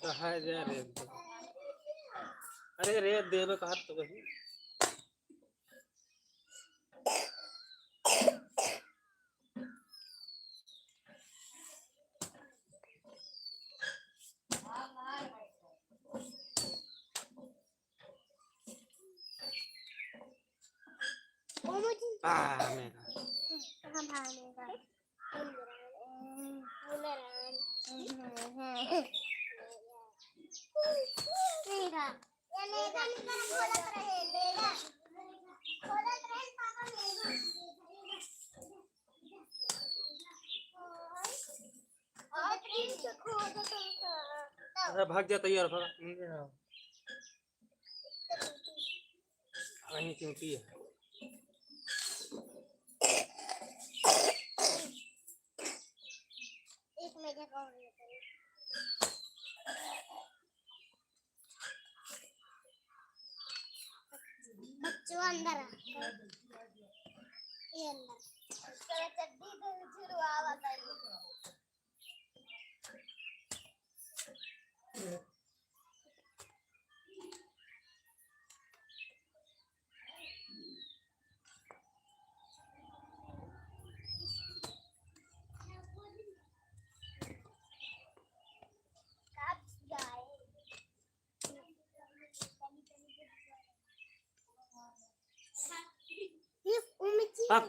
कहा जा रे? अरे रे देव कहा तो कहीं भाग जा तैयार भाग वहीं क्योंकि है एक में जगह बच्चों अंदर ये अंदर चलो चड्डी तो शुरू आवाज आई अब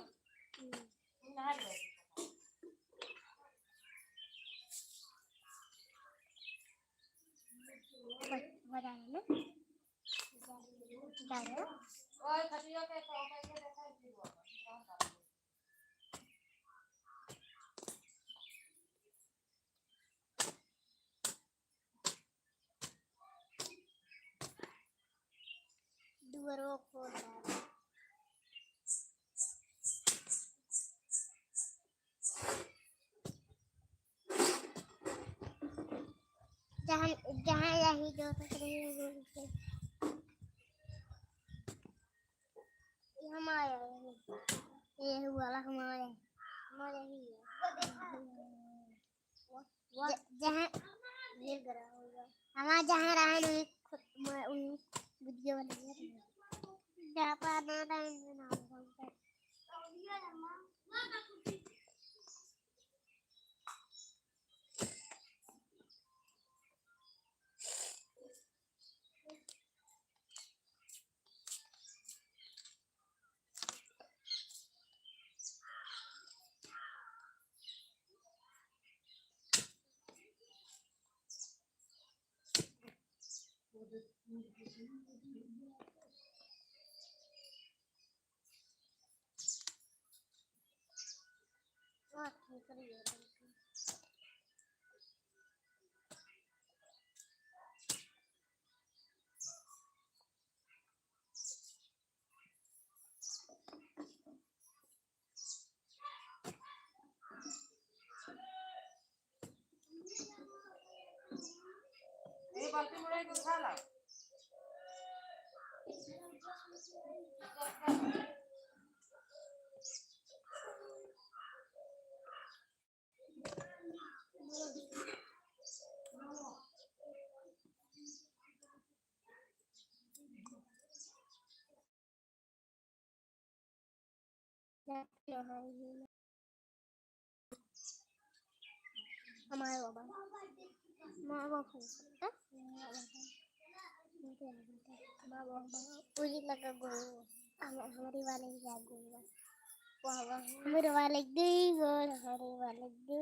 दुआरों को जहाँ जहाँ यही जो तक रही हमारा ये हुआ ला हमारे हमारे ही है जहाँ ये गरा होगा हमारा जहाँ रहा ना उन वीडियो वाले जहाँ पर ना टाइम ना होगा ये बाल्टी मुड़े को खा ला हमारे बाबा माँ बाबू पूरी लगा गो हमारे वाले क्या गोगा वाह हमारे वाले गो हमारे वाले गो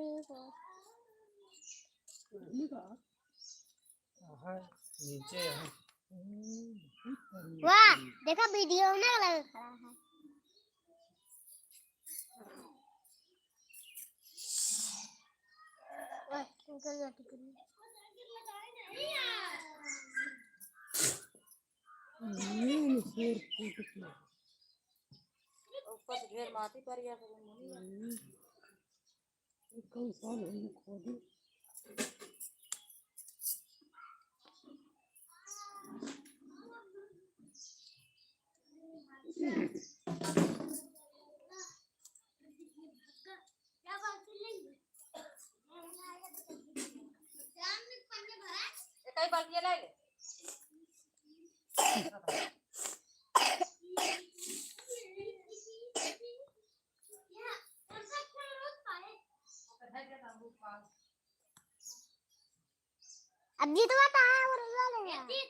नीचे है वाह देखा वीडियो में लगा खड़ा है वाह निकल जाती करी ऊपर से घेर माटी पर या कौन साल है खोदी ले ले अब जीत बता है और वाले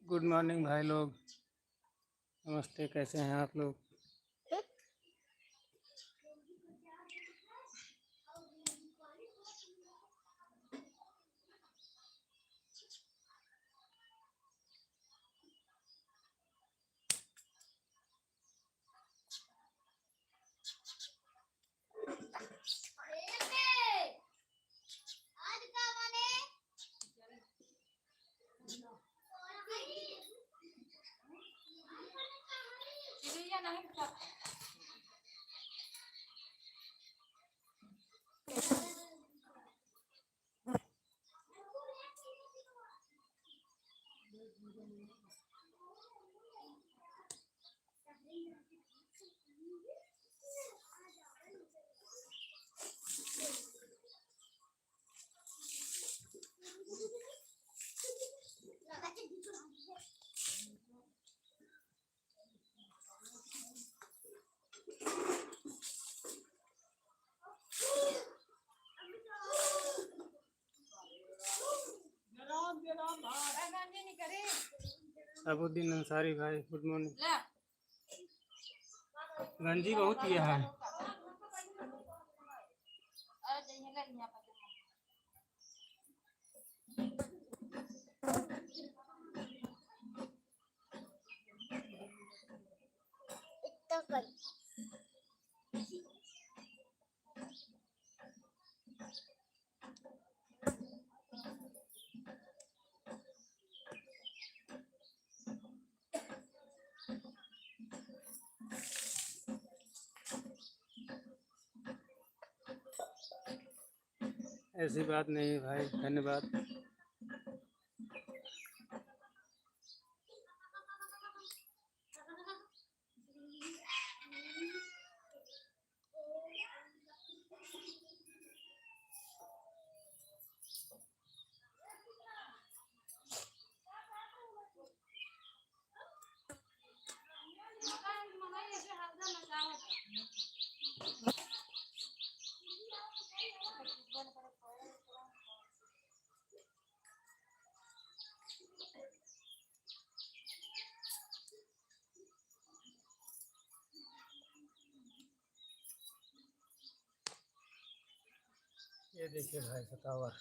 गुड मॉर्निंग भाई लोग, नमस्ते। कैसे हैं आप लोग? चिड़िया नहीं खा अबुद्दीन अंसारी भाई, गुड मॉर्निंग। ले गंजी बहुत किया है। अरे जइए ले यहाँ पर इतना कर ऐसी बात नहीं भाई, धन्यवाद। ये देखिए भाई सतावर।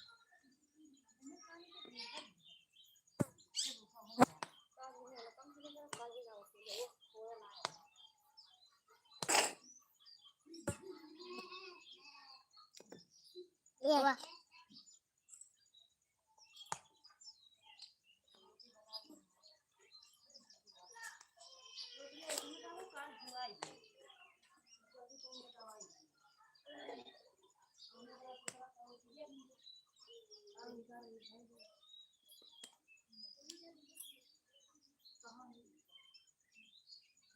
ये वाह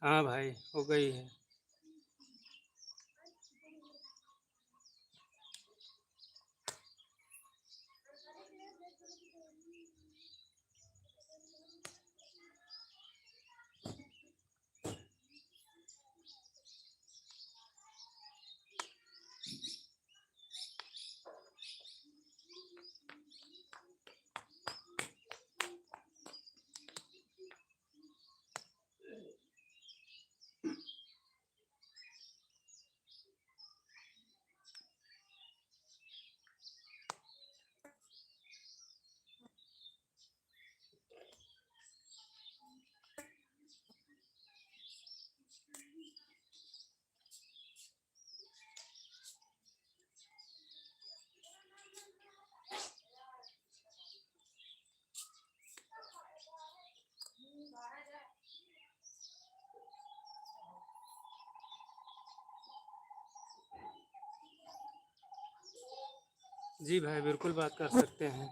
हाँ भाई, हो गई है। जी भाई, बिल्कुल बात कर सकते हैं।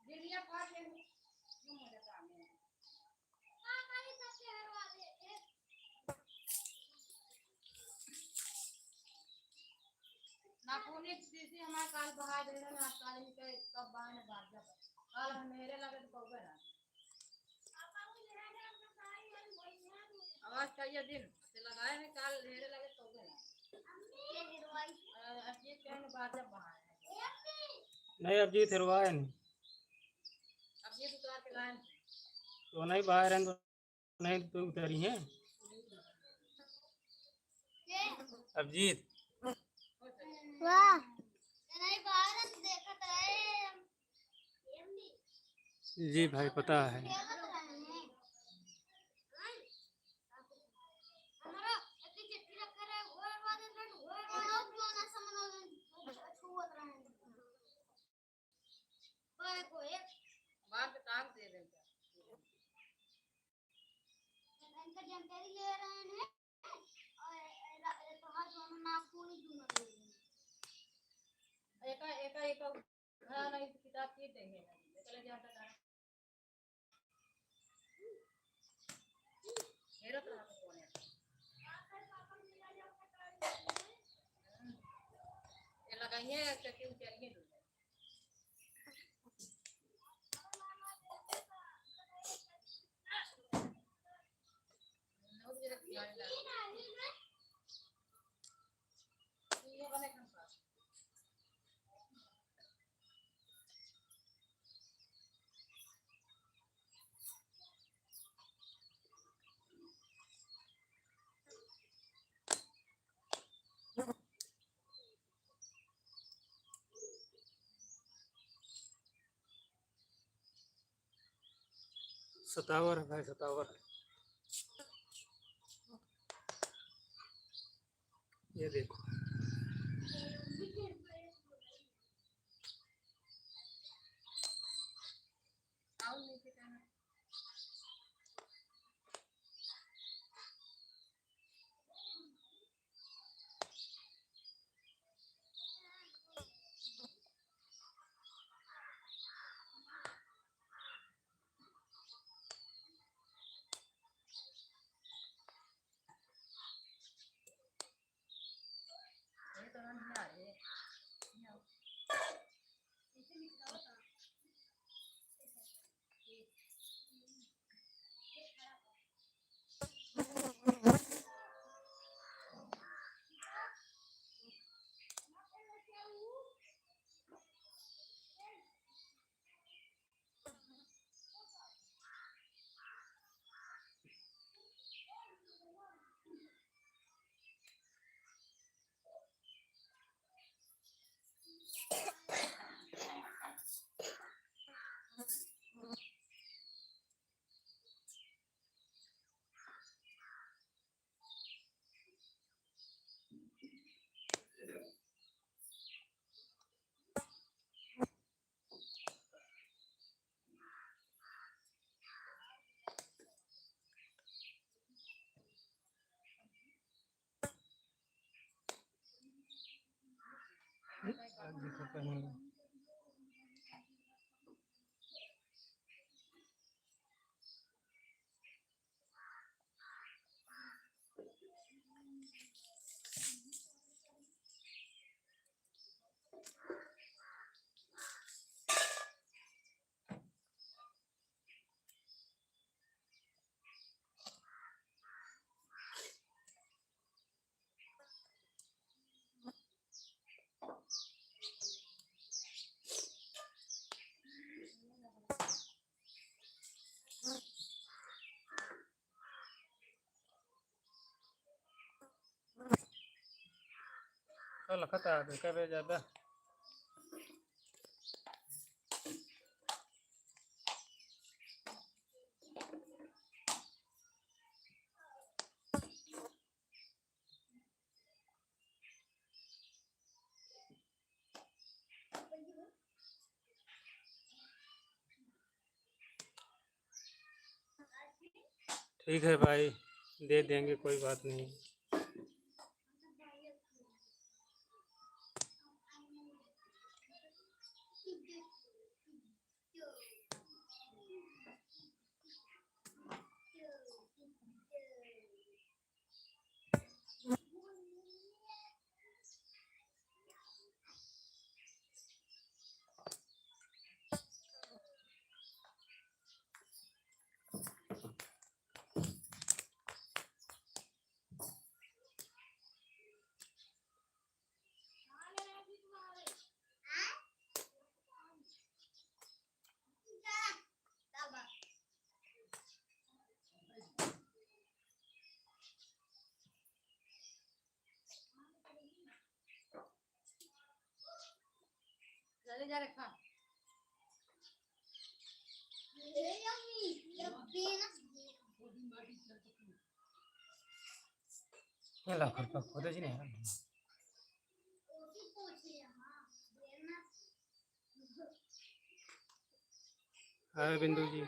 दिलिया फाड़ ले क्यों मुझे काम है ना पुणे सीसी हमारे काल बहा दे रहे ना काल ही के कब बहा ने बात जा काल हम मेरे लगे तो कब ना आवाज चाहिए दिन से लगाए हैं काल मेरे लगे तो ना अब ये क्या ने बात जा बहा नहीं अभिजीत हिरवाए नहीं अब ये उतार के लाए तो नहीं बाहर हैं तो नहीं तो उतरी हैं अभिजीत वाह नहीं बाहर देखत रहे जी भाई पता है हमारा इतनी चिट्ठी रखा है और बाद में और क्यों ना समझ छुवत रहे पर को एक बाहर के काम दे दें इनका जानकारी ले रहे हैं और तो हर दोनों नाम पूरी दूंगा एक घरा नहीं किताब की देंगे चले जाता था मेरा तो हाथ कौन है ये लगाइए चक्की उचलिए सतावर है भाई सतावर ये देखो चल खता करे ज्यादा ठीक है भाई दे देंगे कोई बात नहीं जा रखा ये लाख रुपया खोदे जी नहीं हाय बिंदु जी।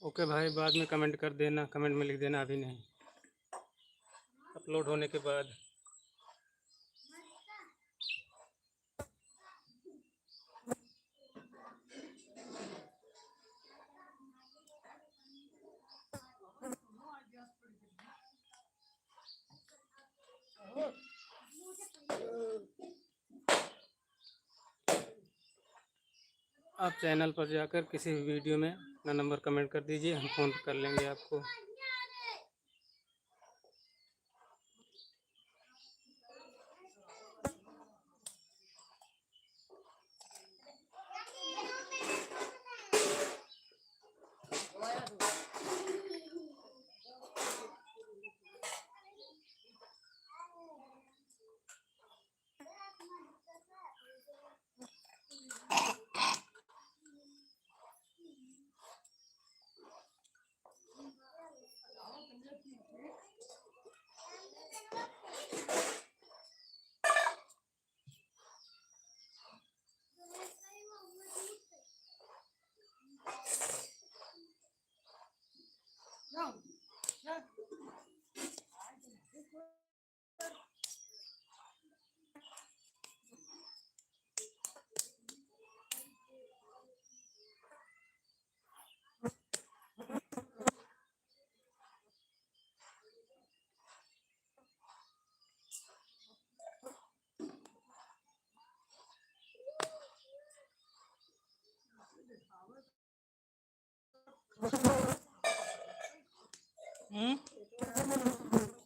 ओके भाई, बाद में कमेंट कर देना, कमेंट में लिख देना, अभी नहीं, अपलोड होने के बाद। आप चैनल पर जाकर किसी भी वीडियो में अपना नंबर कमेंट कर दीजिए, हम फ़ोन कर लेंगे आपको।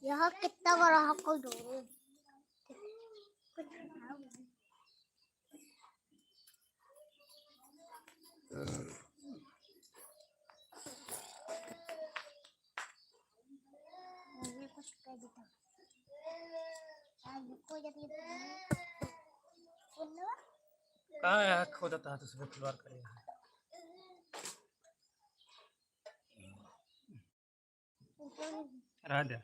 यह कितना बड़ा हक दो कुछ कर देता कहाँ है खोदा था तो सुबह खुलवार करेगा। रह दे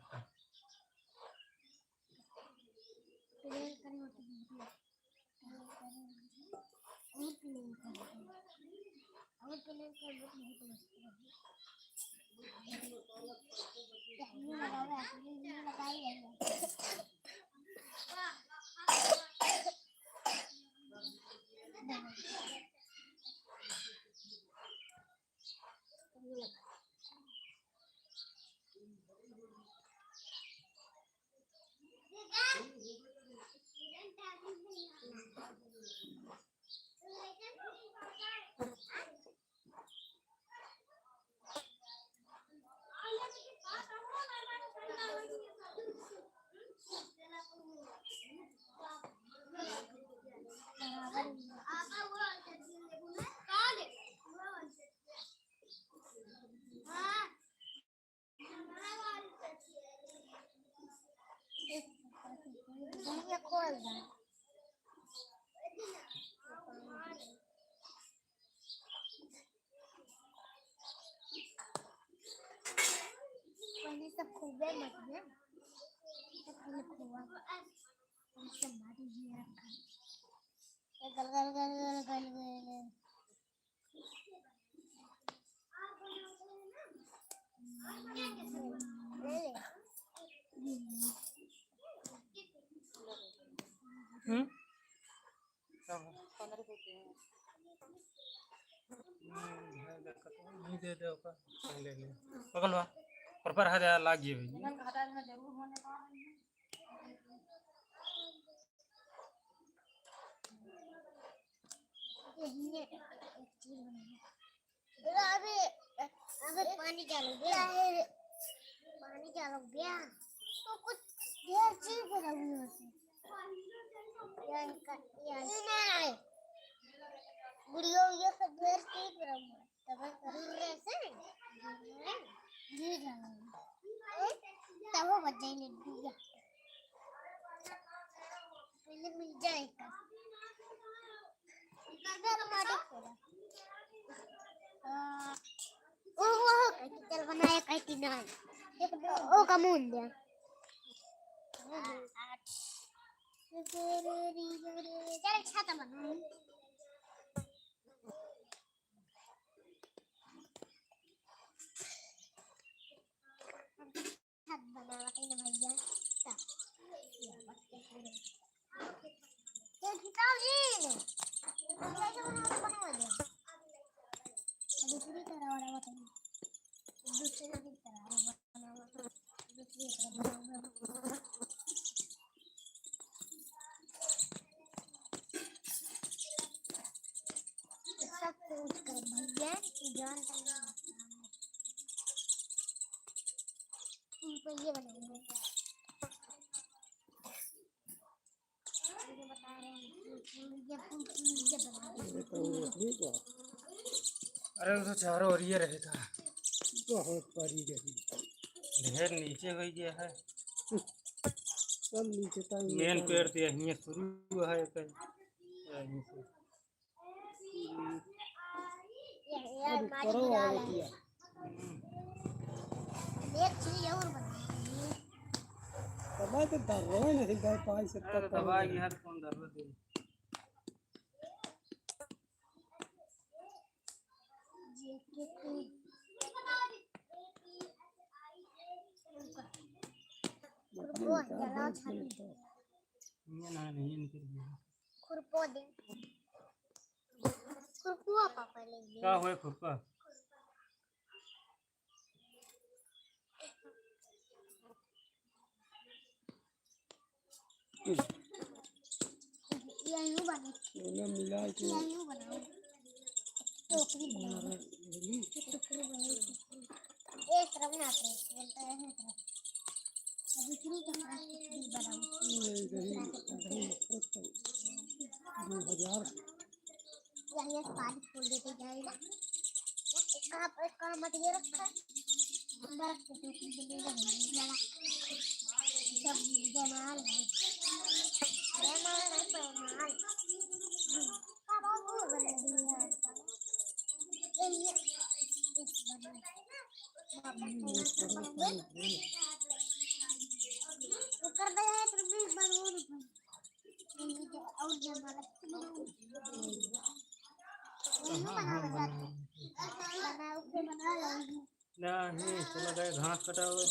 सब खूबे मत में गल गल गल गल गल गल नहीं दे दे ले ले पकड़ लो। पर हजा लागी हुई है। इन्हन हटा देना जरूर होने का ये एक चीज बनाई अबे अबे पानी चालू गया पानी चालू गया तो कुछ ढेर चीज बनाई होती यार नहीं वीडियो ये सब ढेर चीज बनाई तब कर ऐसे ये जाना तब वो बच जाएंगे दिया पहले मिल जाएगा टमाटर फोड़ा वो चल बनाया कहती ना ओ कमून दे चल छाता बना छत बना के भैया ये किताब जी दूसरी तरह और बताइए दूसरी तरह बनाओ दूसरी तरह बनाओ सब कुछ कर भैया जान ये बनाएंगे बता रहे हैं अरे वो तो चारों ओर ये रहेगा बहुत परी रही ढेर नीचे गई गया है सब नीचे तक मेन पेड़ तो यहीं शुरू हुआ है यहीं से यार करो और किया एक चीज और बनाएंगे तब तो डर रहे नहीं गए पाई से अरे तो दबा गया तो कौन दर्द दे ये ना नहीं निकल गया खुरपो दे खुरपुआ पापा ले ले क्या हुआ खुरपा ये यूं बने ये मिला के ये यूं बनाओ टोकरी बनाओ टोकरी बनाओ एक तरफ ना बोलता है दूसरी तरफ बनाओ 2000 ये पानी खोल देते जाएगा कहाँ मटिया रखा है बर्फ के टोकरी बनेगा जला सब जमाल है जमाल है जमाल पापा वो बना दिया ये इस बना वो कर दे है तो भी बनवा और जमाल नहीं चलो गए घास कटा हुआ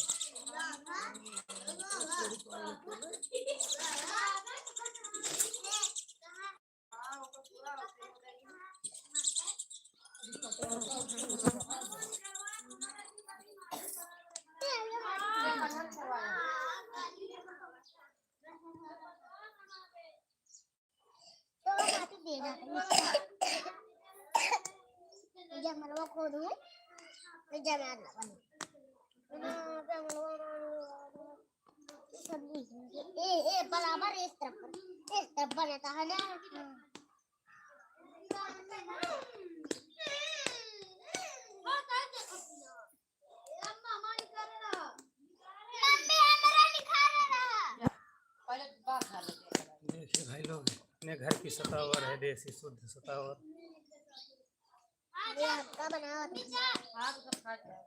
जमलवा खोदू जमाल ए ए बराबर इस तरफ बनाता है ना देखिए भाई लोग अपने घर की सतावर है देसी शुद्ध सतावर ये हल्का बनाओ हाथ सब खा जाए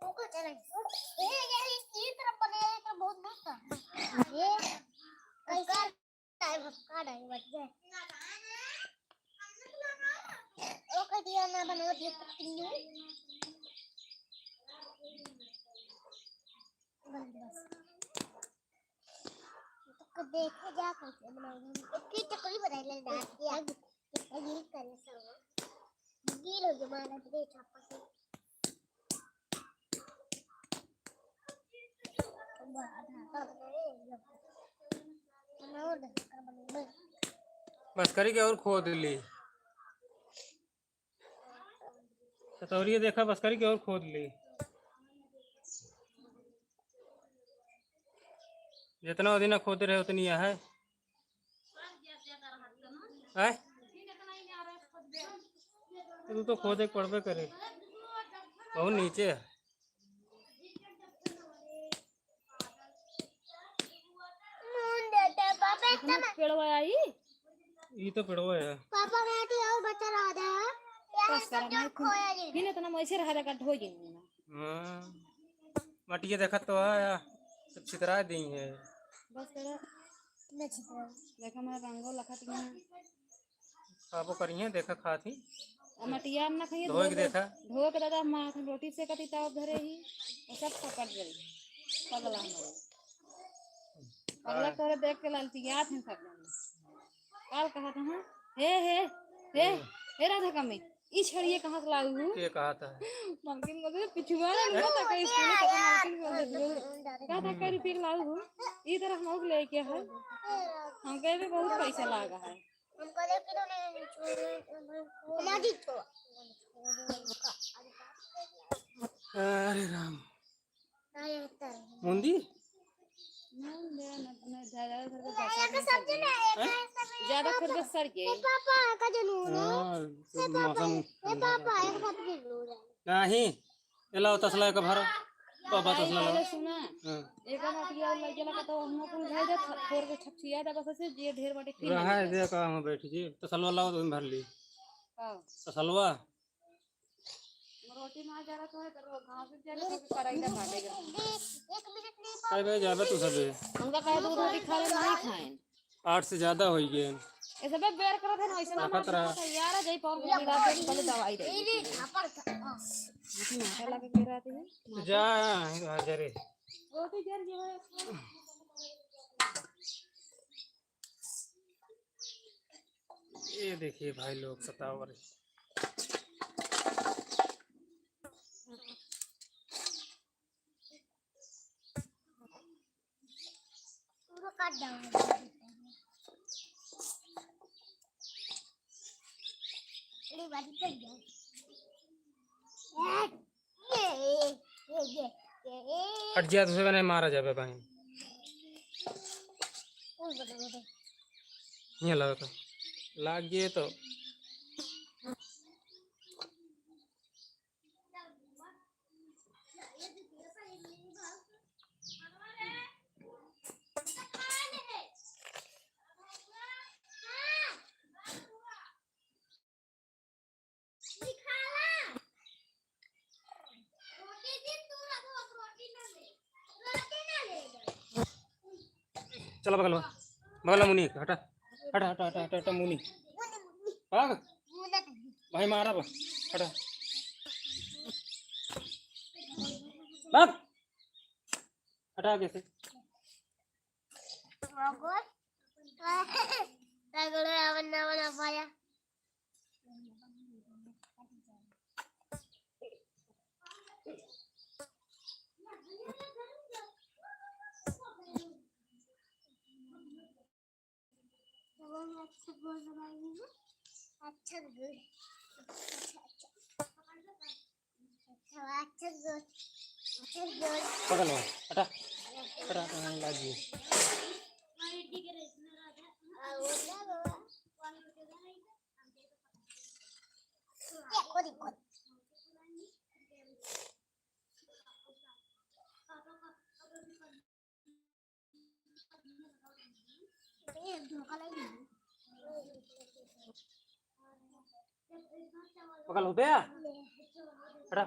ओके चले ये इस तरफ बनाए तो बहुत मस्त है ये कैसा टाइम का टाइम बच गए ओके दिया ना बनाओ ये पत्तियों तो देखे जा कैसे बनाएंगे की चकली बनाई ले डाल दिया ये करे सब गीलो जमाना दे छापा से बस करी के और खोद ली सतौरिया देखा बस करी के और खोद ली जितना दिन खोदे रहे उतनी है तू तो खोदे पड़बे करे बहुत नीचे है पेड़वा आई ये तो पेड़वा है पापा बेटी और बच्चा रहा था बस करा नहीं फिर इतना मैसे रहा का ढो जी हाँ मटिया देखा तो है सब छितरा दी है बस करा देखा मैं रंगो लखा ती पापो करिए देखा खाती मटिया ना खाइए धो के देखा धो के दादा माँ रोटी से कती ताव धरे ही सब पकड़ गई पगला मरे पगला तोरे देख के लालती याद है सब काल कहा था हाँ हे राधा कमी ई छड़िए कहाँ से लाऊ ये कहा था मलकिन को पिछुआ ना लगा था कहीं स्कूल का मलकिन को कहा था कहीं फिर लाऊ ई तरह हम ले के है हम कहे भी बहुत पैसा लागा है हमको देख के तो हमारी तो अरे राम आया मुंदी ज्यादा खर्च सर गए पापा का जनून मौसम पापा एक सब्जी जरूर है नहीं एला तसला का भर बाबा तसला ला सुना हां एक मटिया लग गेला तो हम को भेज दे छोड़ के छपछिया दे बस से जे ढेर बाटे फिर रहा है दे का हम बैठ जी तसलवा लाओ तुम भर ली हां तसलवा रोटी ना जरा तो है तो घास से जरा तो कराई दे बाटे 1 मिनट नहीं काय बे जाबे तू सब हमका कहे दूध रोटी खा ले नहीं खाएं 8 से ज्यादा हो गए ऐसे बे बेर करत है ना ऐसे ना यार जाई पाव की रात में पहले दवाई दे इतना लगा के रात में जा हाजरे रोटी जर जो है ये देखिए भाई लोग सतावर पूरा काट डाउन अरे बात कर गया ये हट जा तुझे नहीं मारा जाबे भाई ये लगा तो लाग गए तो चलो बगल बगल मुनी हटा हटा हटा हटा हटा, हटा मुनी भाग भाई मारा बस हटा भाग हटा आगे से अच्छा गुड अच्छा गुड पकड़ लो हटा हटा हटा लागी पकड़ लो बे हटा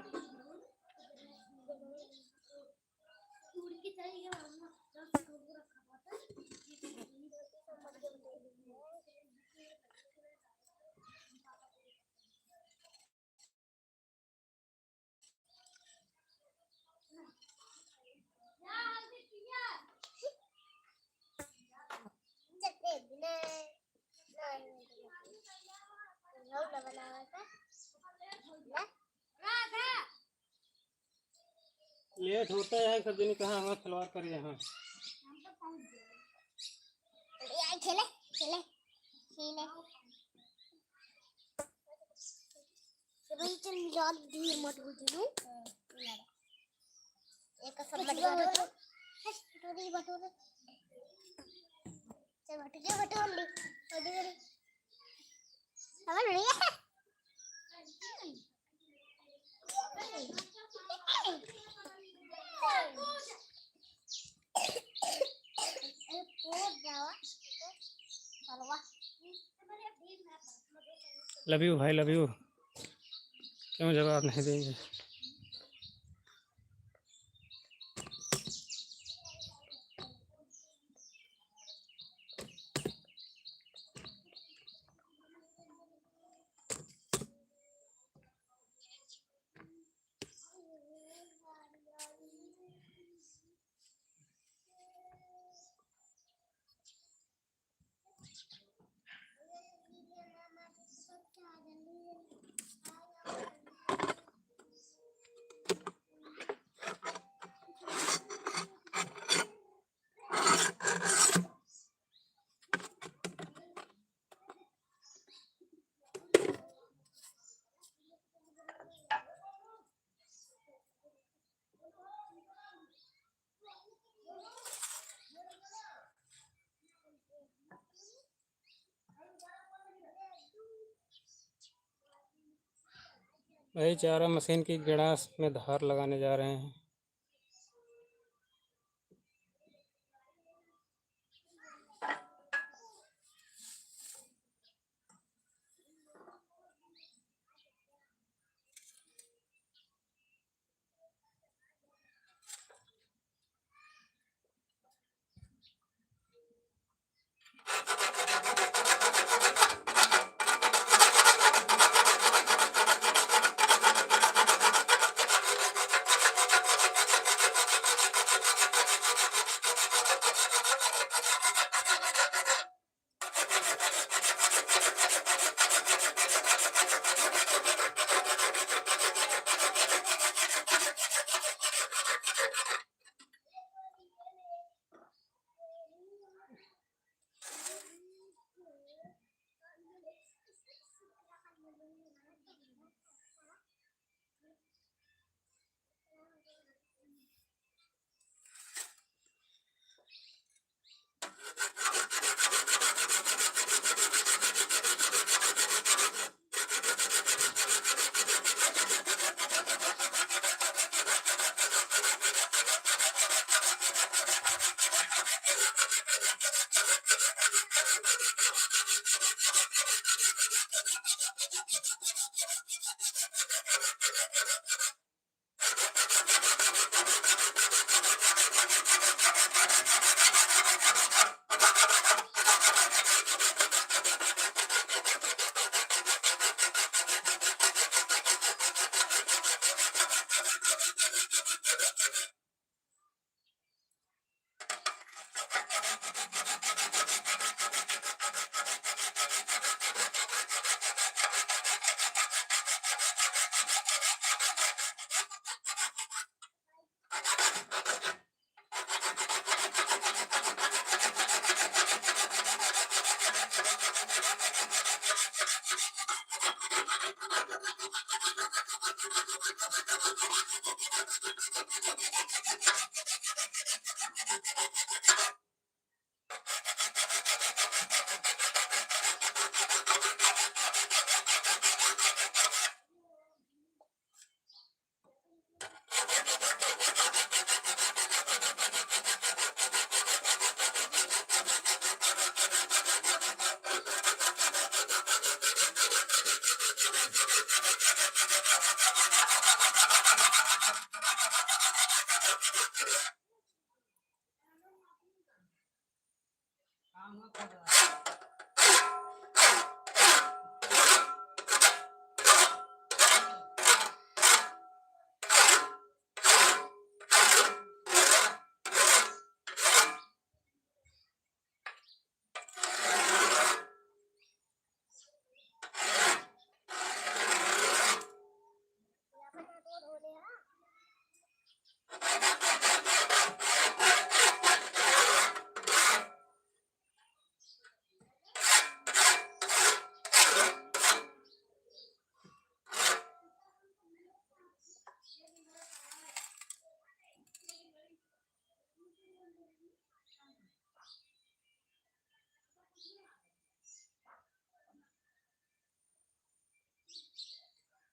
लेट होता है सब जनी कहाँ हम खिलवाड़ कर यहाँ यार खेले खेले खेले भाई चल यार धीर मत बुझू एक सब बटोर बटोरी बटोर चल बटोर ले बटोर समझ रही है लव यू भाई लव यू क्यों जवाब नहीं देंगे भाई चारा मशीन की गिलास में धार लगाने जा रहे हैं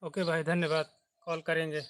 ओके भाई, धन्यवाद, कॉल करेंगे।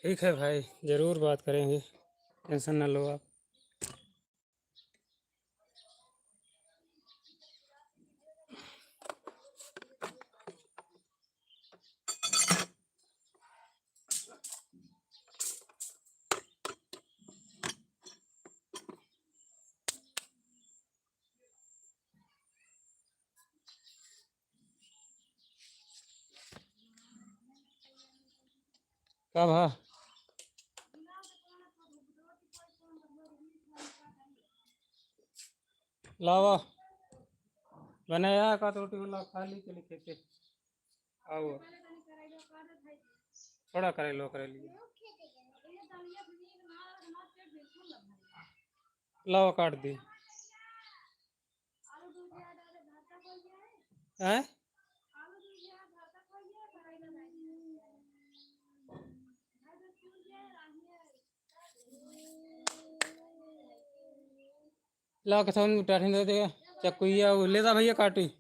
ठीक है भाई, ज़रूर बात करेंगे, टेंशन ना लो आप। क्या भा लावा बनाया का तो रोटी वाला खा ली, चले खेते आओ, थोड़ा करे लो, करे लिए लावा काट दी हैं। ला के सामने टाठिन दे देगा चकुइया, वो ले जा भैया काटी।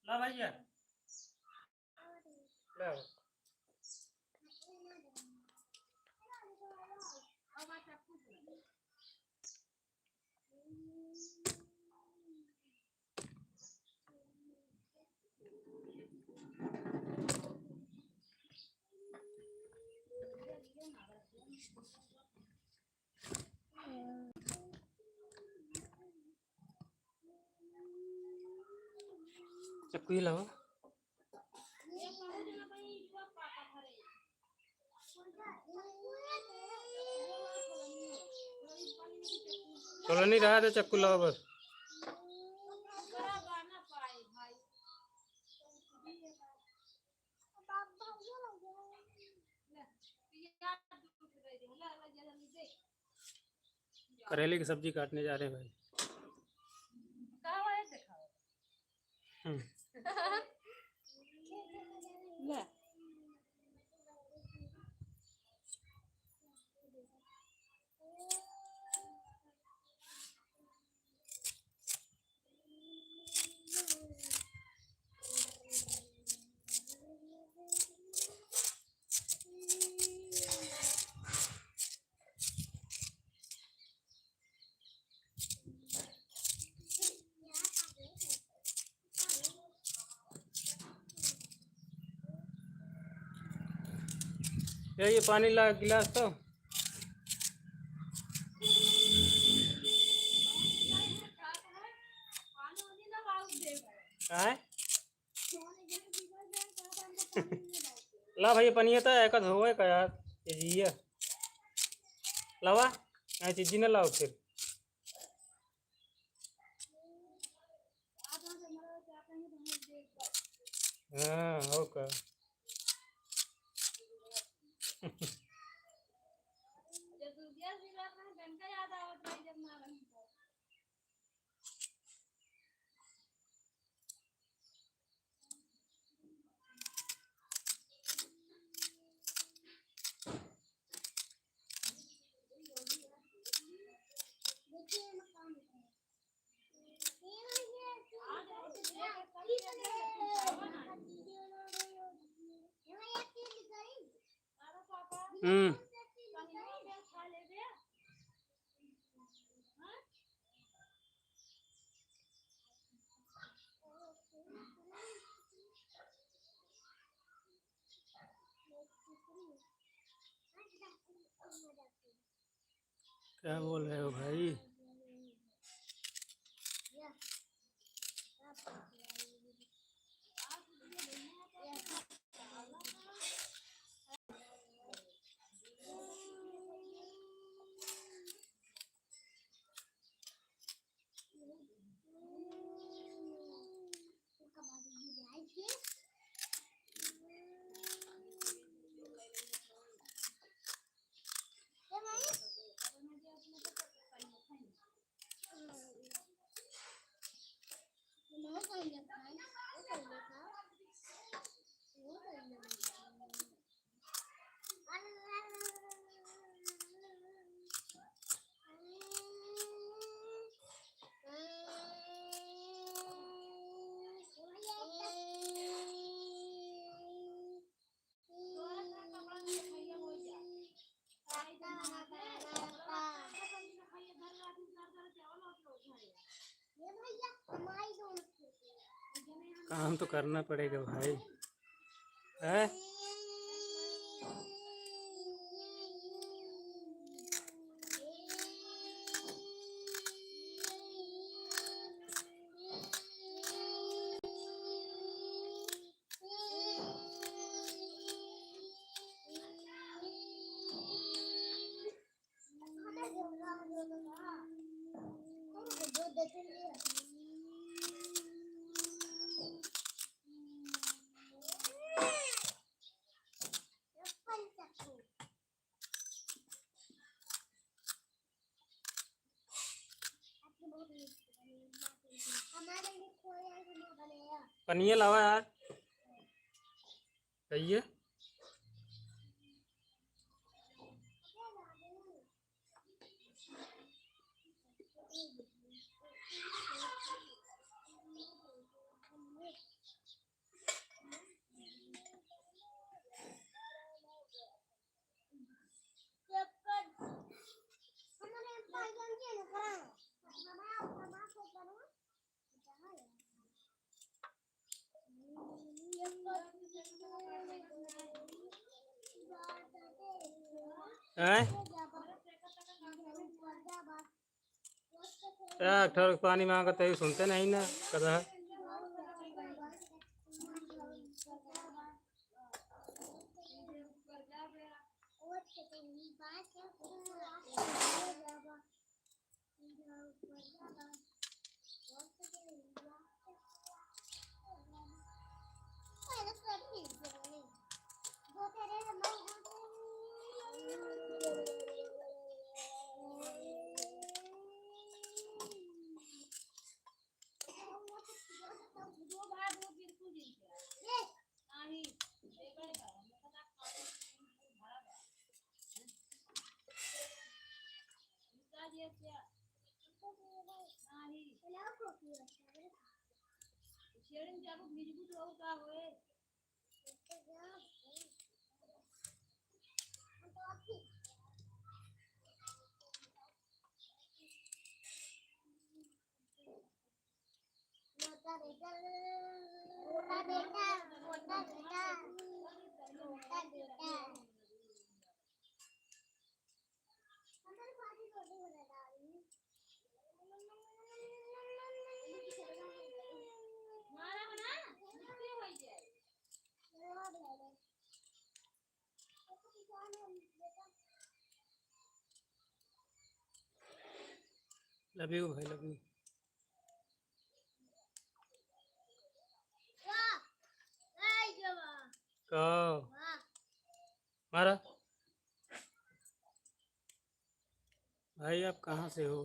ला भैया ला। चक्कू लाओ। चलो नहीं रहा तो चक्कू लाओ बस। करेले की सब्जी काटने जा रहे हैं भाई। हम्म। ले ये पानी ला गिलास तो। आए ला भाई पनिया तो एक धोए का यार ये जी है लावा ऐ चीज़ी ना लाओ फिर। हाँ हो का हम्म। क्या बोल रहे हो भाई? काम तो करना पड़ेगा भाई है। पनिया लावा यार सही है। ठर पानी मांगा तो सुनते नहीं ना कदा। लव यू भाई, लव यू। कहो मारा भाई, आप कहाँ से हो?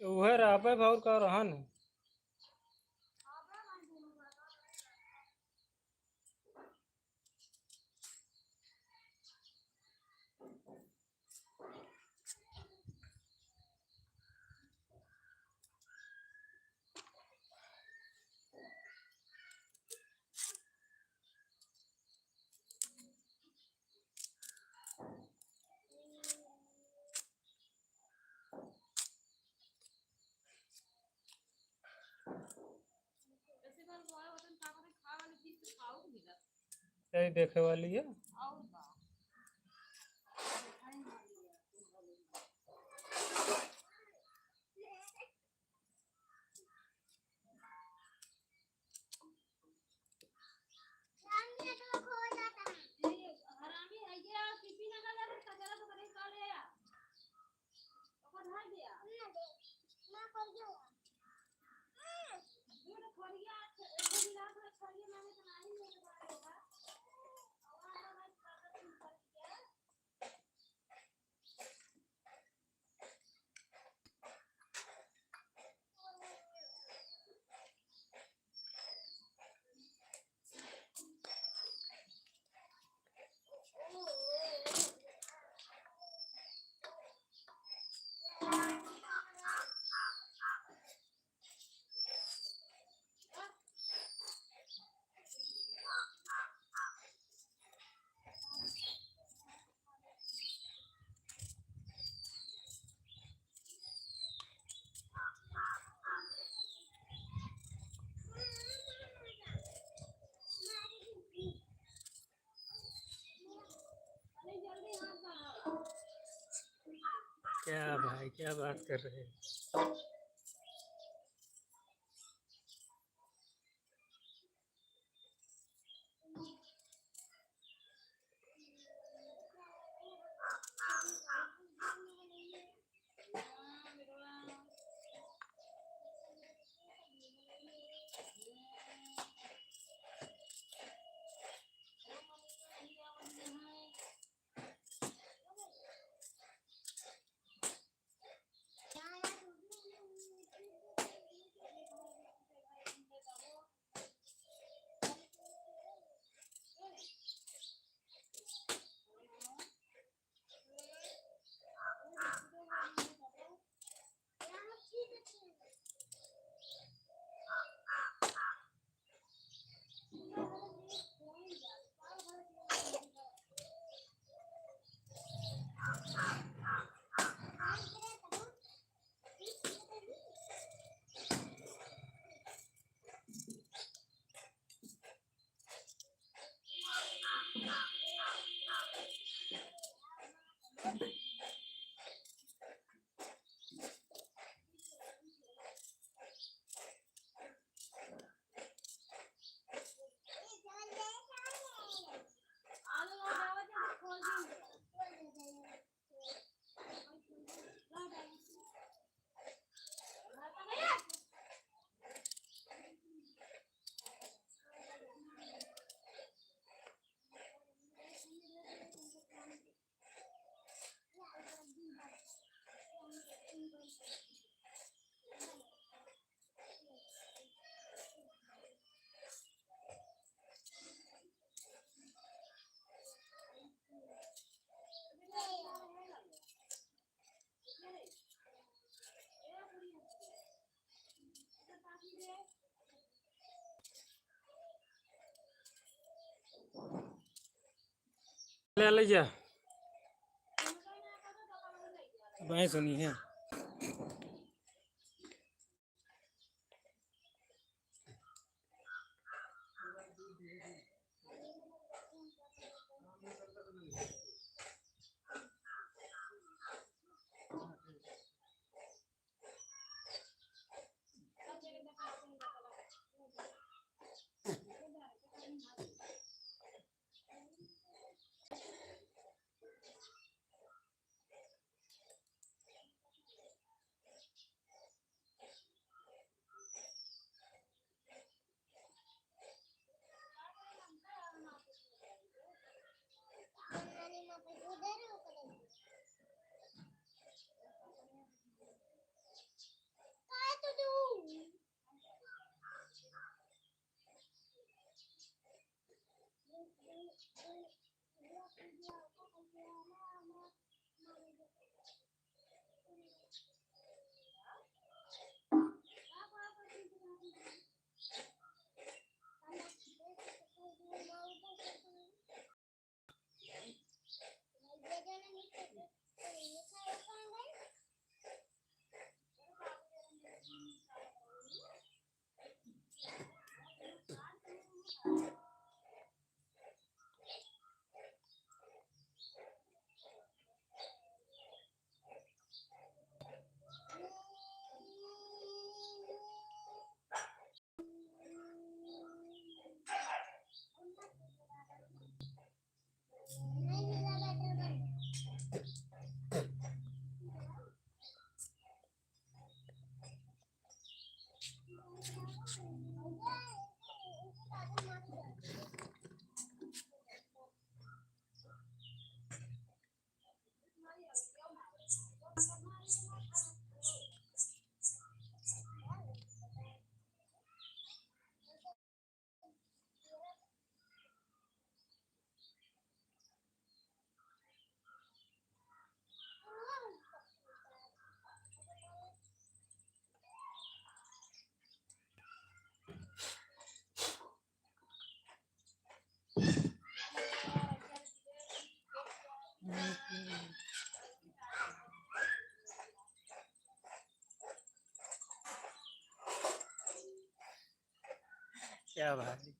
वह रहा पे भाव का रहा न। यही देखे वाली है। क्या भाई, क्या बात कर रहे हैं? ले ले जा भाई सुनी है क्या भाई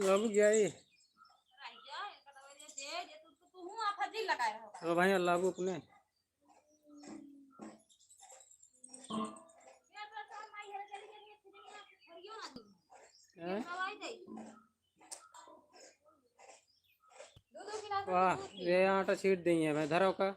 अब क्या ये तो भाई अल्लाह को अपने हैं? वाह ये आटा छीट दी है मैं धरो का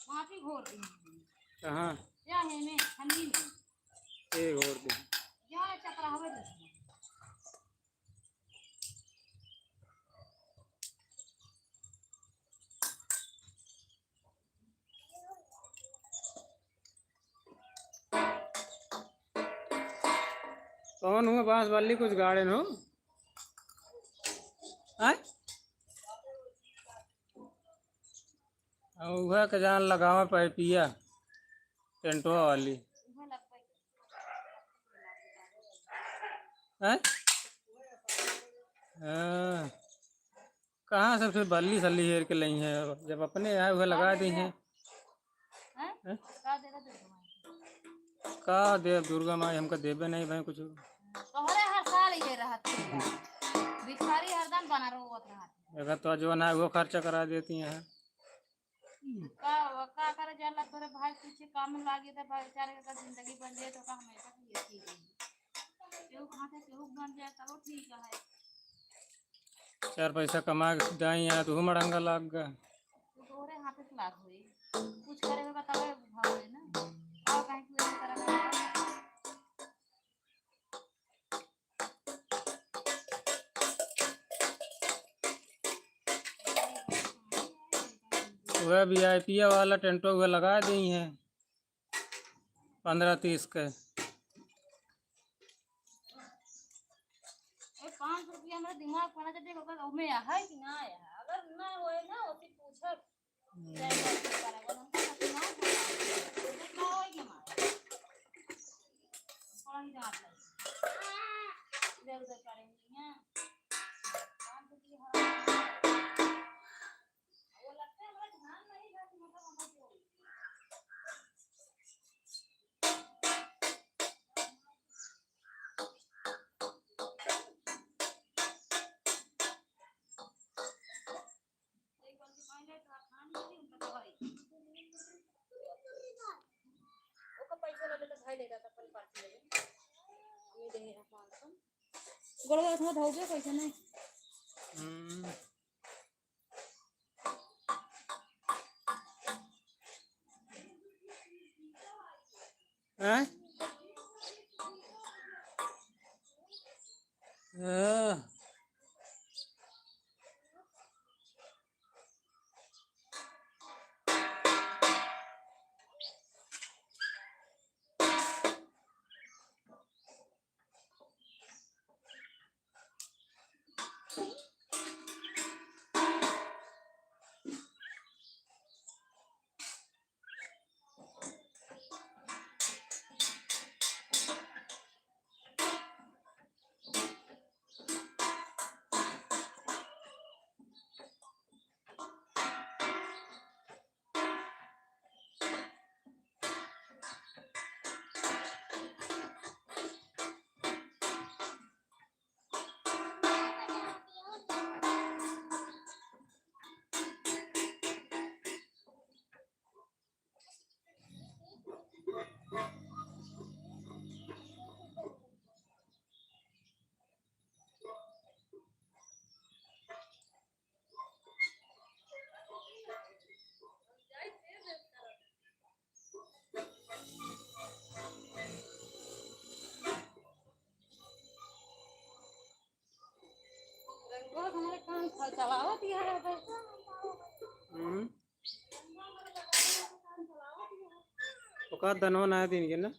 माटी घोर दी कहाँ या है में ठंडी में ये घोर दी या चपरा हवे दी कौन हुआ बांस वाली कुछ गाड़े हो वह के जान लगावा पाइपिया टेंटवा वाली हैं हाँ। कहाँ से फिर बल्ली सल्ली हेर के ली है जब अपने आए हुए लगा दी हैं हैं का देगा का दे दुर्गा माई हमका देबे नहीं भाई कुछ। तोहरे हर साल ये रहत भिखारी हरदम बना रोवत रहत। अगर तो जो ना वो खर्चा करा देती हैं। का करे जाला तोरे भाई पीछे काम में लागी तो बेचारे का जिंदगी बन जाए तो का हमेशा की ये चीज केहू खाते केहू बन जाए तो ठीक है। 4 पैसा कमा के जाई यहाँ तो मड़ंगा लाग गया। तो तोरे हाथ से लाग होई कुछ करे होगा तब भाव है ना और कहीं कोई करेगा। वह VIP वाला टेंटो वह लगा दी हैं 15-30 के। 5 रुपया मेरा दिमाग पड़ा जाते होगा उसमें है कि ना है अगर ना होए ना उसी पूछब करेगा ना ना होए कि मार थोड़ा ही डांट लगे इधर उधर करेंगे हैं 5 रुपया वो लगता है हमारा ध्यान नहीं है कि मतलब हम को एक बार की पहले तो खान नहीं उनका भाई ओका पैसा ले तो भाई देगा अपन पार्टी ले हमें दे 500 गोड़ थोड़ा धोबे पैसा नहीं। हैं? रंगों हमारे काम चलावत ही है भाई ओका दनवा ना दिन के ना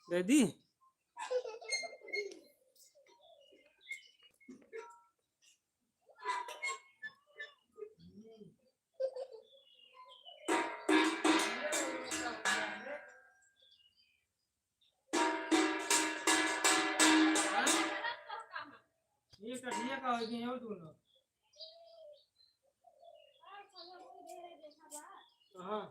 दे दी। ये कटिया का हो गया दोनों। हां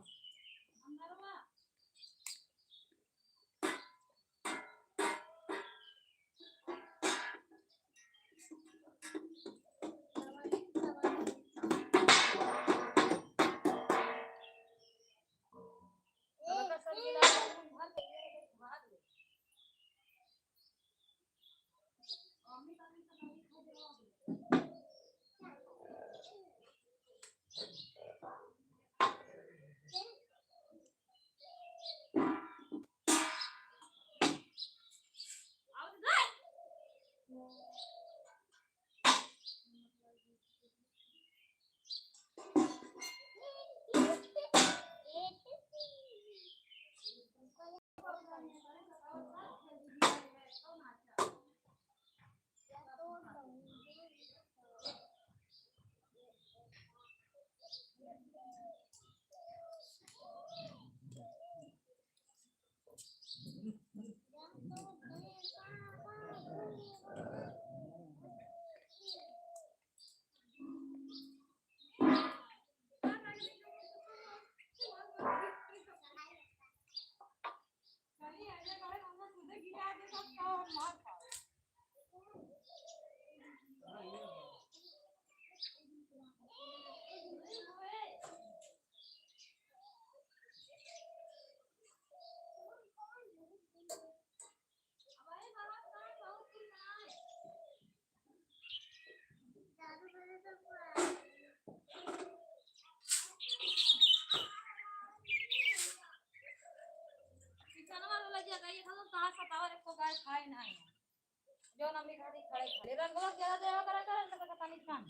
जो नमी खाती खड़े खड़े रंगवा ज्यादा देवा करे करे ना पता नहीं काम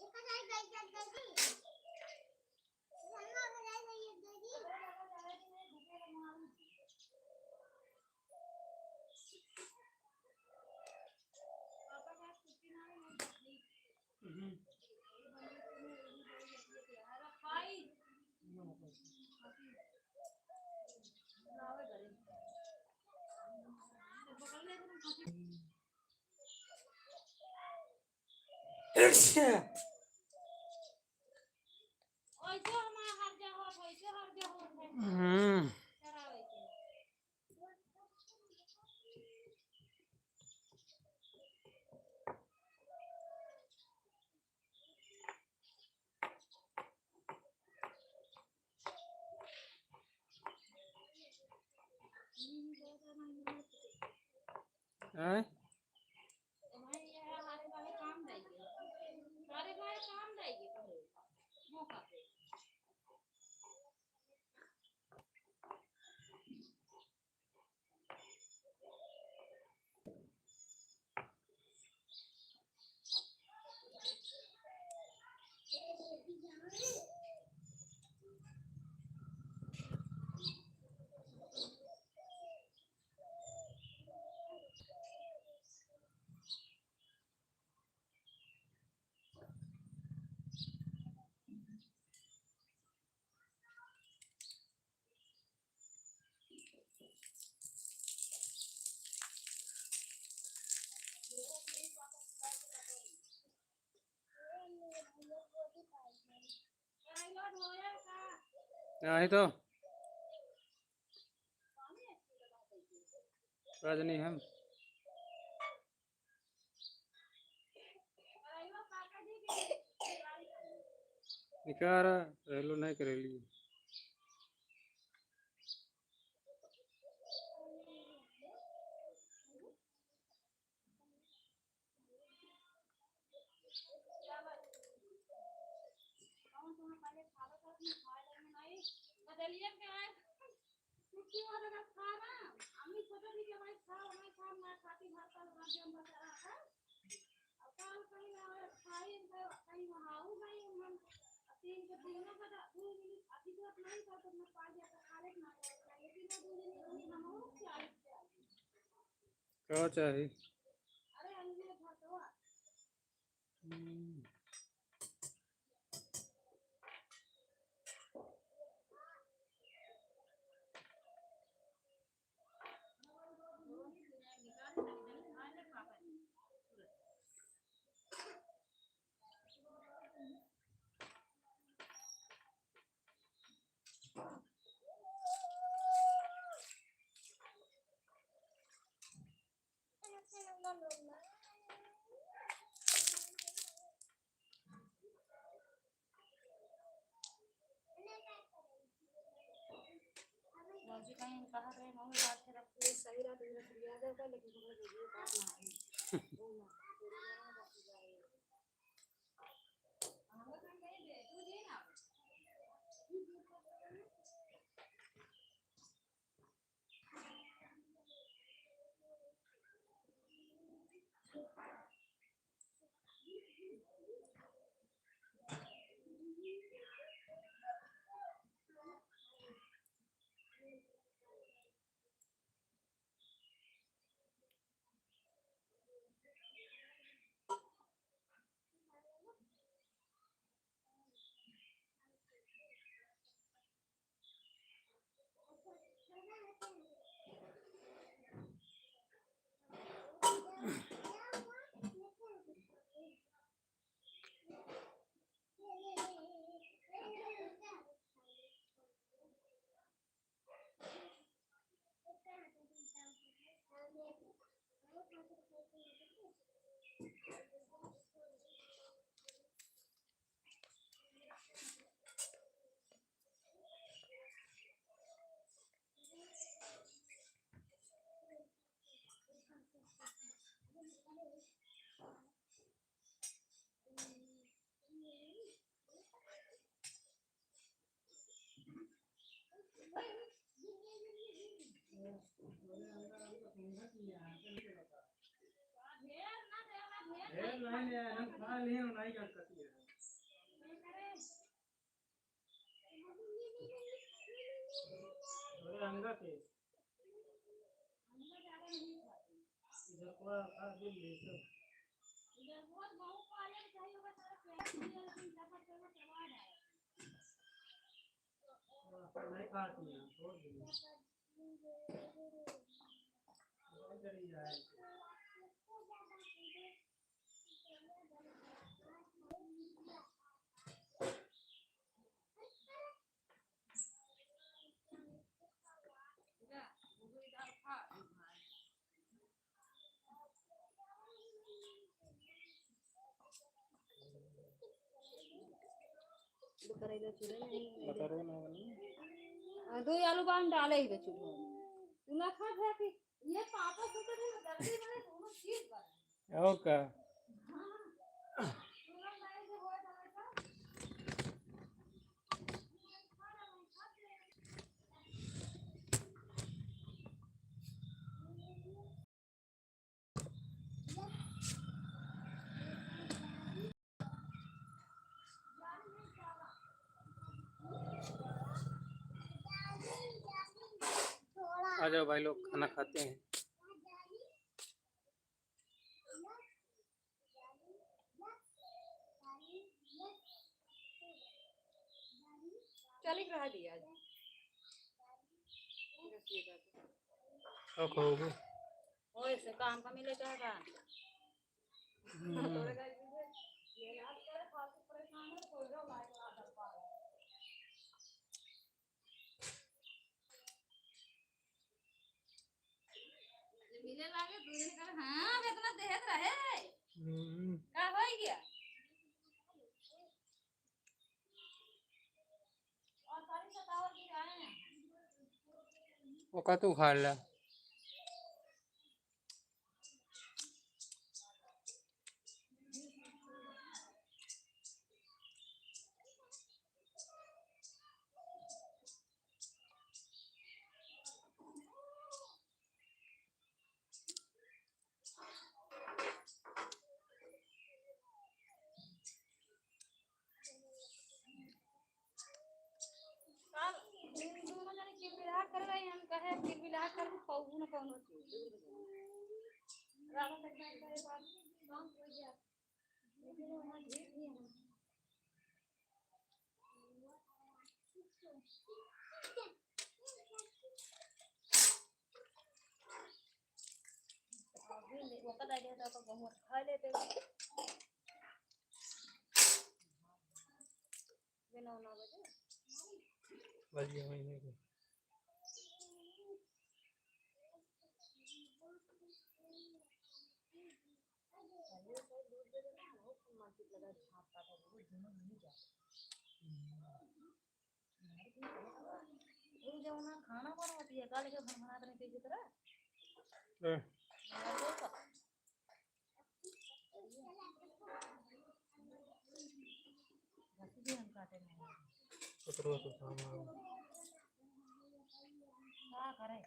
एक हजार गई लम्बा हो जाएगा ये दीदी ओइसे हमार हर जगह ओइसे हर जगह है हम्म चरावे के आए भाई ये हमारे वाले काम देंगे सारे वाले काम देंगे कहो मौका पे आए तो रजनी हम निकार रेलो नहीं करेली बदलिए के आए छुट्टी वाला का खाना अम्मी छोटा दी के भाई खाओ मैं खाओ मैं खाती भात का माध्यम बता रहा था अब काल कहीं आए खाई इनका कहीं वहां भाई हम तीन के दिनों का 2 मिनट अभी तो नहीं था तो मैं पा गया था खा लेना लेकिन 2 दिन हम हो क्या क्या चाहिए अरे अंजलि था तो मौजी कहीं कहा गए मम्मी बात से रखते सही रहा तो लिया जाएगा लेकिन ये बात ना नहीं हम खा लिए नहीं करती है रंगा के इधर को खा दिल ले तो नहीं खाती है छोड़ दी इधर ही जाए बता रहे ना दो आलू बांध डाले ही चूल्हे में तू ना खा था कि ये पापा को तो जल्दी बने दोनों चीज बने ओके आ जाओ भाई लोग खाना खाते हैं चली रहा दिया खाओगे ओए से काम का मिले क्या का मिले लागे दूसरे कर हां इतना देहत रहे का होई गया और सारी सतावत की आए हैं वो का तू खा ला काल दोनों जने किलबिला कर रहे हैं हम कहे किलबिला कर कहू ना कौन चीज रात तक करे बात काम हो गया लेकिन वहां ठीक ही है अभी वो का आइडिया तो बहुत खा लेते बिना 9 बजे बलिया महीने के खाना बनवाती है काले के बना देने की तरह भी हम काटे नहीं पकड़ो तो सामान क्या करे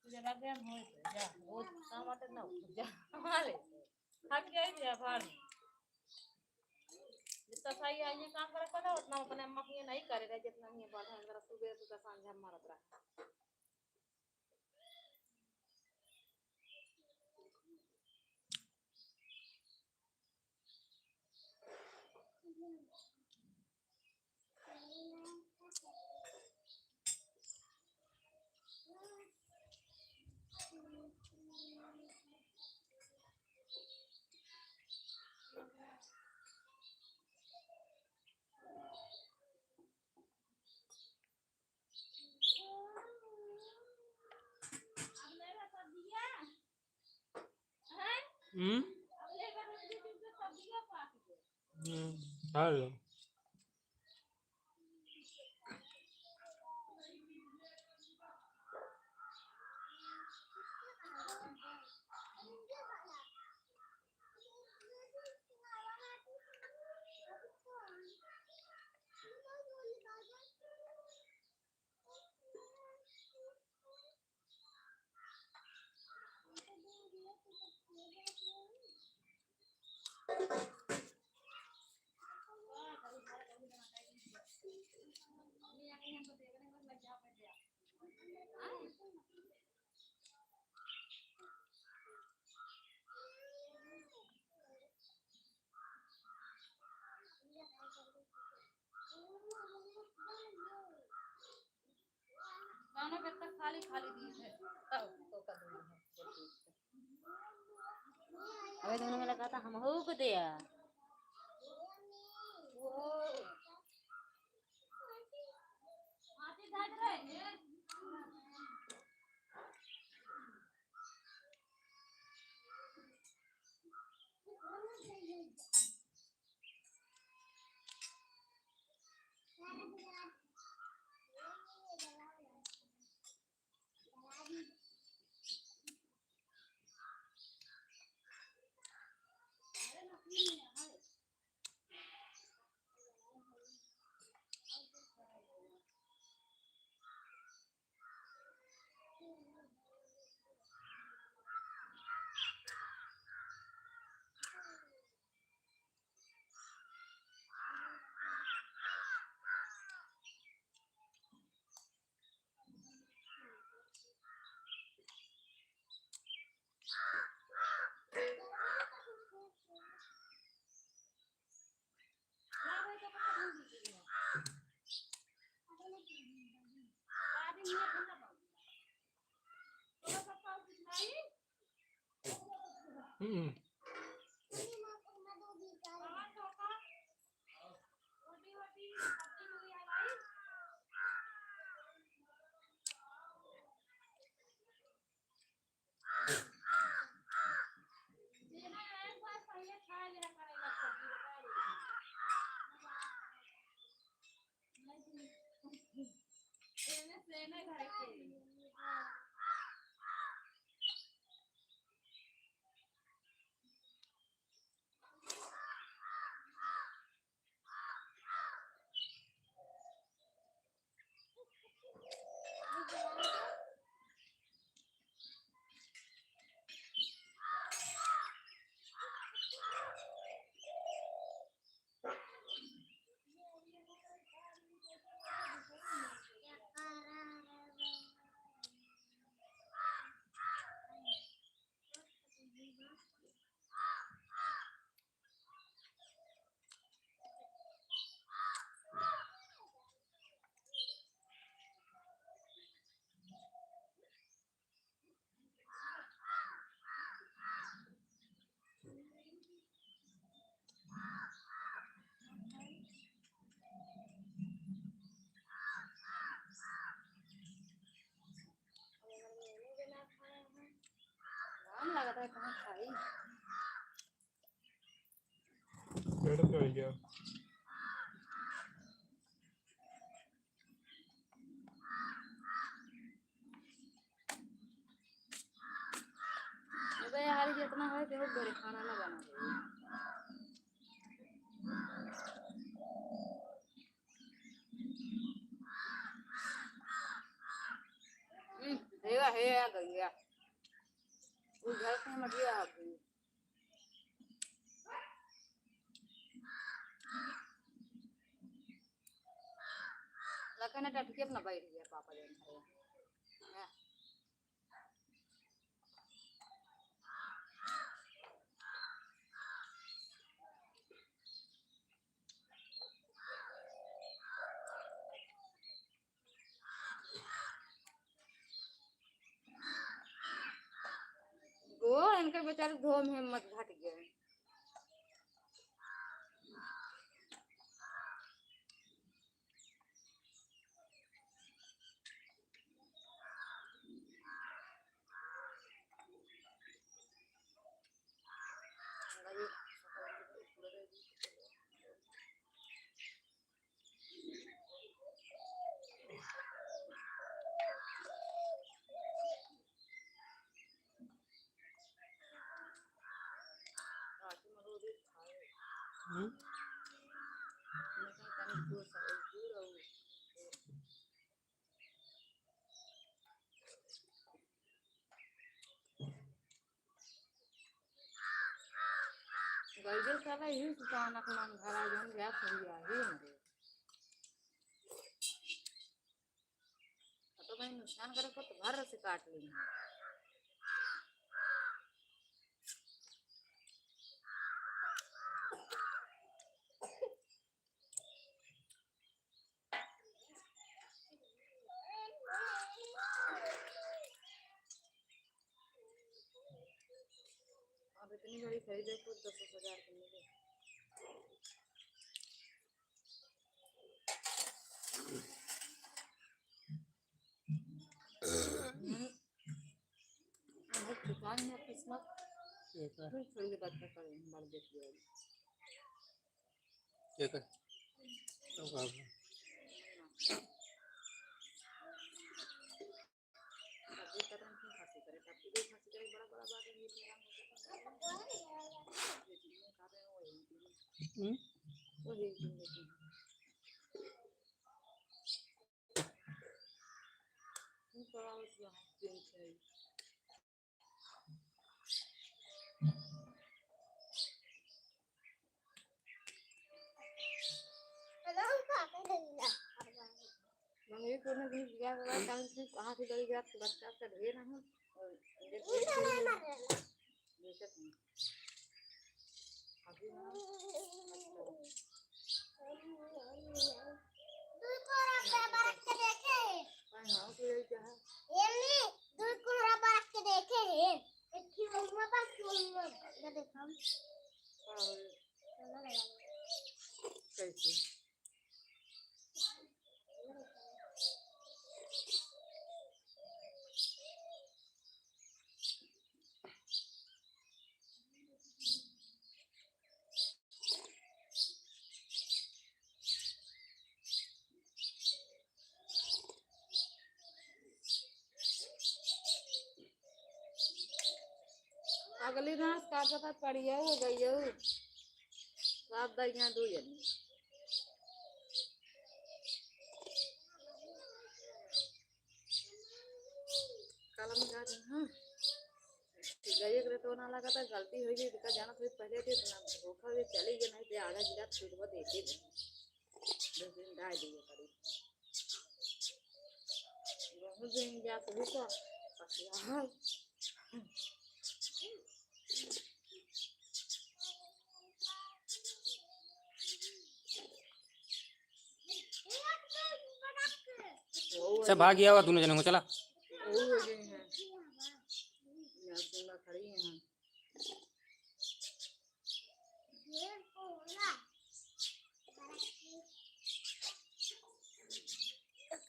तुझे लग गया हो जा रोज टमाटर ना जा माले थक गई जा भाड़ जितना सही है ये काम करे पता उतना अपने अम्मा की नहीं करेगा जितना ही बढ़ा जरा सुबह सुबह सांझ हम मारत रहा हेलो गाना पे तक खाली खाली दी है तब तो कर दूंगी अबे तुमने मेरा कहा था हम हो को दिया वो आते जाग रहे हम्म काम लगा था कहाँ खाई पेड़ पे हो गया अबे यार जितना है देखो घरे खाना ना बना है आ गई वो घर से मटिया आ गई लखन ने टटके अपना बैठ गया पापा देन वो इनके बेचारे धो में हिम्मत घट गए ही दुकान अपना घर आ जाऊँ गया थोड़ी आ ही मरे तो भाई नुकसान करे तो घर से काट लेंगे अब इतनी बड़ी खरीदे तो 10,000 की मिले दुकान में किस्मत थोड़ी देर बाद कर मर देती है ठीक है तो बाबू सब्जी कर रहे हैं खासी करे टप्पी भी खासी करे बड़ा बड़ा बात है ये चीजें खा रहे हो वही थोड़ा उसमें दिन से मंगे को ने भी गया हुआ कल से कहां से गई गया बच्चा का ढेर है और जैसे अभी ना दूध को रब्बा रख के देखे हां तो ये क्या है ये दूध को रब्बा रख के देखे एक ही उम्मा पास ये देखो कैसे अगली घास का पता पड़ी है हो गई है सात दइया दो जनी कलम जा रही हां गए करे तो ना लगा था गलती हुई थी का जाना थोड़ी पहले थे ना धोखा से चली गई नहीं तो आधा गिलास छूट देते थे 2 दिन डाल दिए करी बहुत दिन जा तो को पसला सब भाग गया हुआ दोनों जने को चला वो हो गए हैं यहाँ सुना खड़ी है यहाँ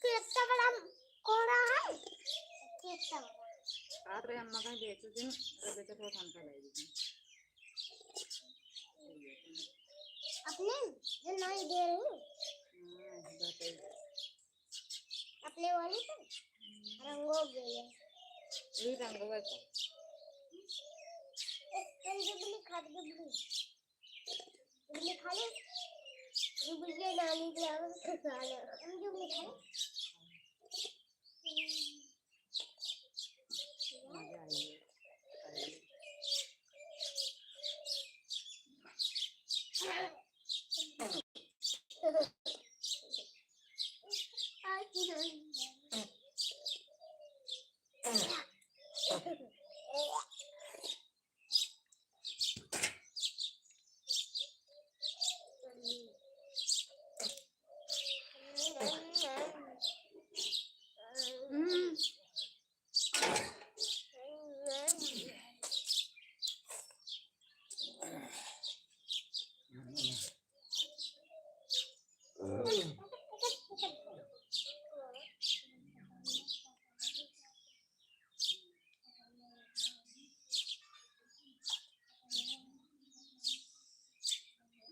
कितना बड़ा कोड़ा है कितना बड़ा रात रे अम्मा कहीं बेच दिन अरे बेचे तो खान का लाएगी अपने जो नहीं दे रही बताइए अपने वाली तो रंग हो गई है यही रंग हुआ था जुबली खा जुबली खा ले जुबली के नानी के आगे खा ले हम जुबली खा ले मजा आई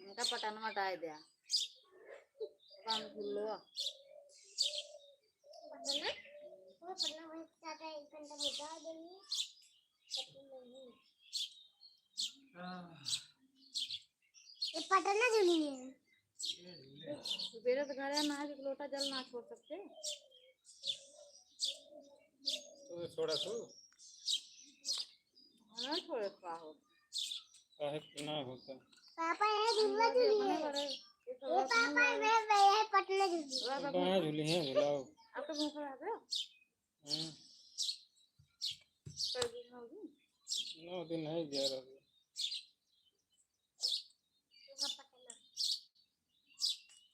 इनका पटन मटाए दिया काम खुल्लो पटना में ज्यादा 1 घंटा में जा देंगे ये पटना जुनी है मेरे तो घर है ना एक लोटा जल ना छोड़ सकते तो छोड़ा तो ना छोड़े का हो काहे ना होता पापा ये झूला झूलिए ये पापा मैं ये पटना झूली कहाँ झूली हैं झूलाओ। आपका मुंह खराब है हम्म, सर्दी में होगी 9 दिन है 11 दिन।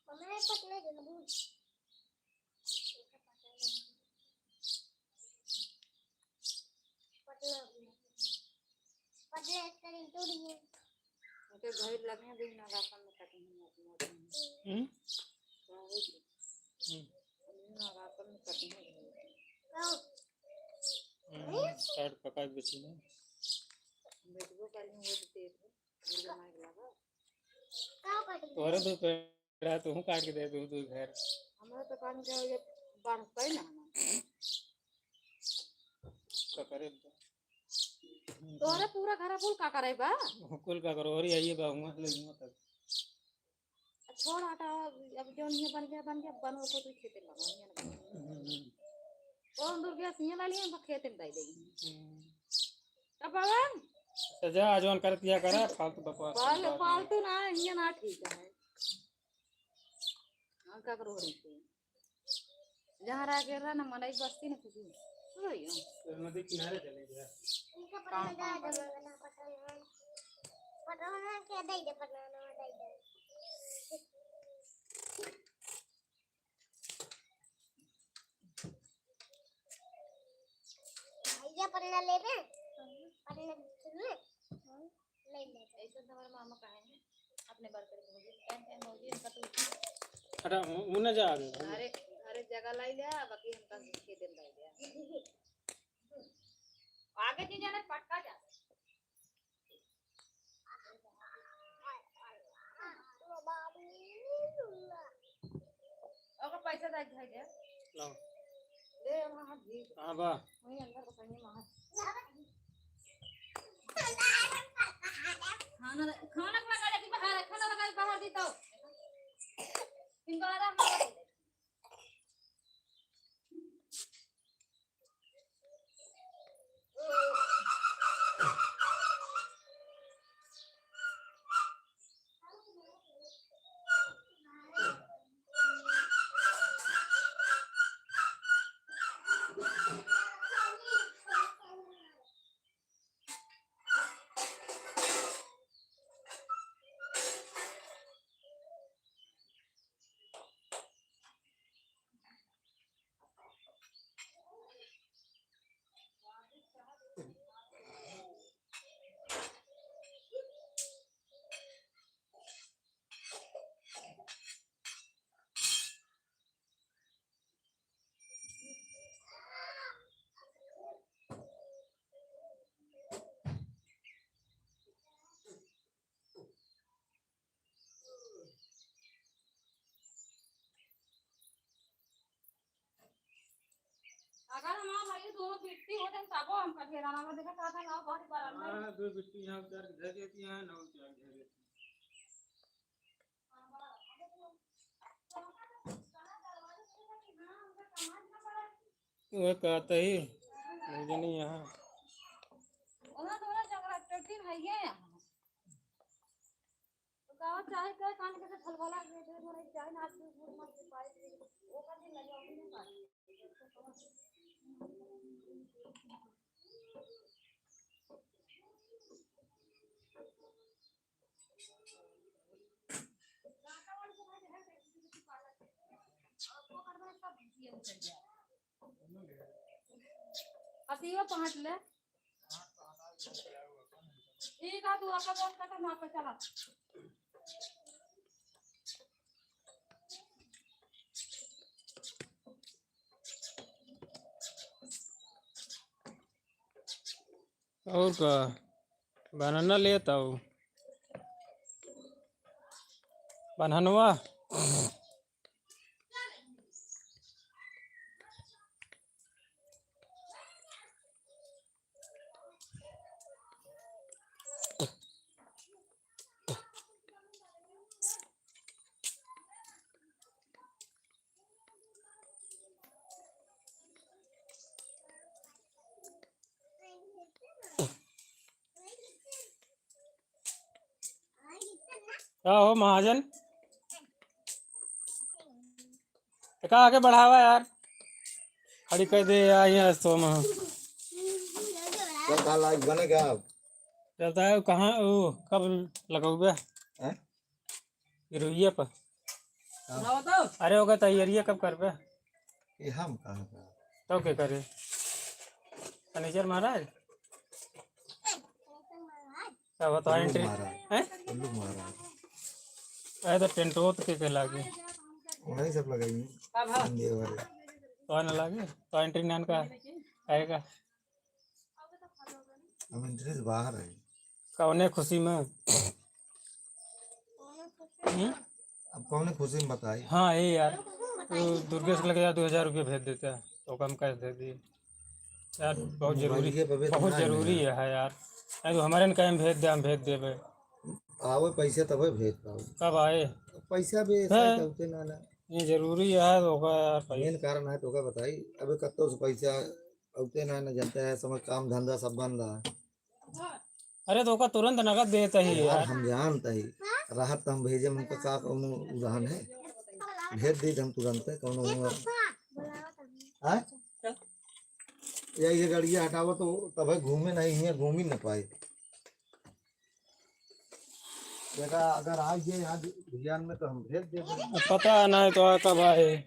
पटना मैं पटना झूलूं पटना पटना इसका टूटी है मुझे घर लगे भी ना राशन में कटी हम्म ना राशन में कटी साइड पका के बेची है। बेटको कल में वो देते मुझे माइक लगा काव कटी तोरे दूध पेड़ा तू काट के दे दूध घर हमारे तो पानी का ये बाढ़ पे ना का करे तोरे पूरा घर फुल का करे बा कुल का करो और आइए बाहूँ लगी तक छोड़ हटा अब जो नहीं बन गया बनो को तो खेते लगा कौन दूर गया सिंह ला लिया खेते में दे देगी तब पवन सजा आजोन कर दिया करा फालतू बकवास फालतू ना ये ना ठीक है का करो रही थी जहाँ रह गया ना मनाई बस्ती ने खुशी नदी किनारे चले गया इनका पटना पटना पटना क्या दे दे पटना दे दे भैया पटना ले ले पटना ले ले ले ऐसे हमारे मामा का है अपने बर्तन में मुझे टाइम होगी इनका तो अरे मुन्ना जा आ गए अरे अरे जगह लाई लिया बाकी इनका खेत में लाई लिया आगे जी जाने पटका जा अगर पैसा दे दे लो ले वहां जी हां बा वही अंदर को पानी वहां खाना खाना लगा दे कि बाहर खाना लगा बाहर दी तो इनको आराम लगा दे अगर हमारा भाई दोनों पिटती होते हैं तब हम कर घेरा ना देखा कहा था ना बहुत बार हां दो बिट्टी यहां उतार के धर देती हैं ना उतार के धर देती वो कहता ही मुझे नहीं यहाँ उन्हें थोड़ा जगह टट्टी है ये तो गाँव चाहे क्या कान के फलवाला दे दे थोड़ा चाहे ना आपको गुड़ मत पाए वो कर दिन लगे होंगे ना असीवा पहुंच ले ठीक है तू आपका फोन कर मैं आपको चला और का बनाना लेता हूँ बनहनवा क्या हो महाजन, का आगे बढ़ावा यार, खड़ी कर दे यहाँ तो महा क्या कहा लाइक बने क्या आप? चलता है कहाँ वो कब लगाओगे हैं? गिरोइया पर। अरे होगा तैयारियाँ कब कर पे ये हम कहाँ का? तो क्या करे फर्नीचर महाराज क्या बता उल्लू एंट्री महाराज, हैं उल्लू महाराज अरे तो टेंट हो तो के लागे वही सब लगाएंगे हिंदी वाले। तो न लागे तो एंट्री नान का आएगा हम इंटरेस्ट बाहर है। कौने खुशी में अब कौन खुशी में बताई? हाँ ये यार तो दुर्गेश लगे यार 2000 रुपये भेज देते हैं तो कम कैश दे दिए यार, बहुत जरूरी मोबाइल पे भेज बहुत देना है जरूरी ना। है यार। अरे तो हमारे कहीं भेज दे हम भेज देवे आवे पैसे तब भेज पाओ। कब आए पैसा भी ऐसा है। है होते ना ना ये जरूरी है तो होगा यार मेन पैसा। कारण है तो क्या बताई। अबे कत्तो से पैसा होते ना ना जानते हैं समय काम धंधा सब बंद रहा है। अरे तो होगा तुरंत नगद देता ही यार यार। हम जानते ही राहत तो हम भेजे उनका का कौनो उदाहरण है भेज दी हम तुरंत है कौनो है ये गाड़ियाँ हटावो तो तब घूमे नहीं है घूम ही न पाए। जगह अगर आ गए यहाँ ध्यान में तो हम भेज देंगे। अब पता नहीं तो कब आए।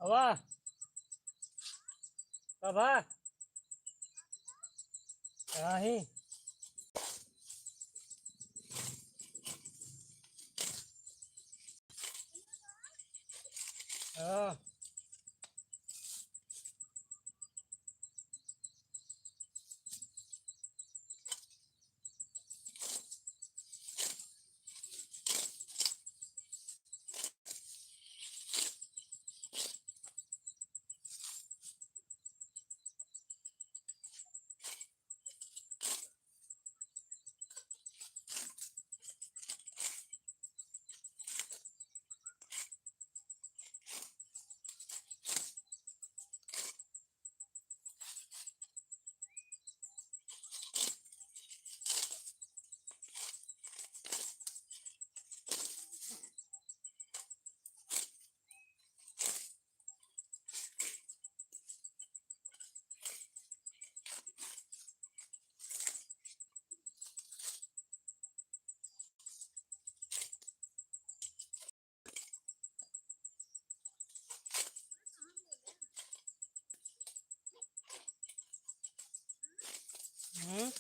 वाह बाबा ही हाँ हम्म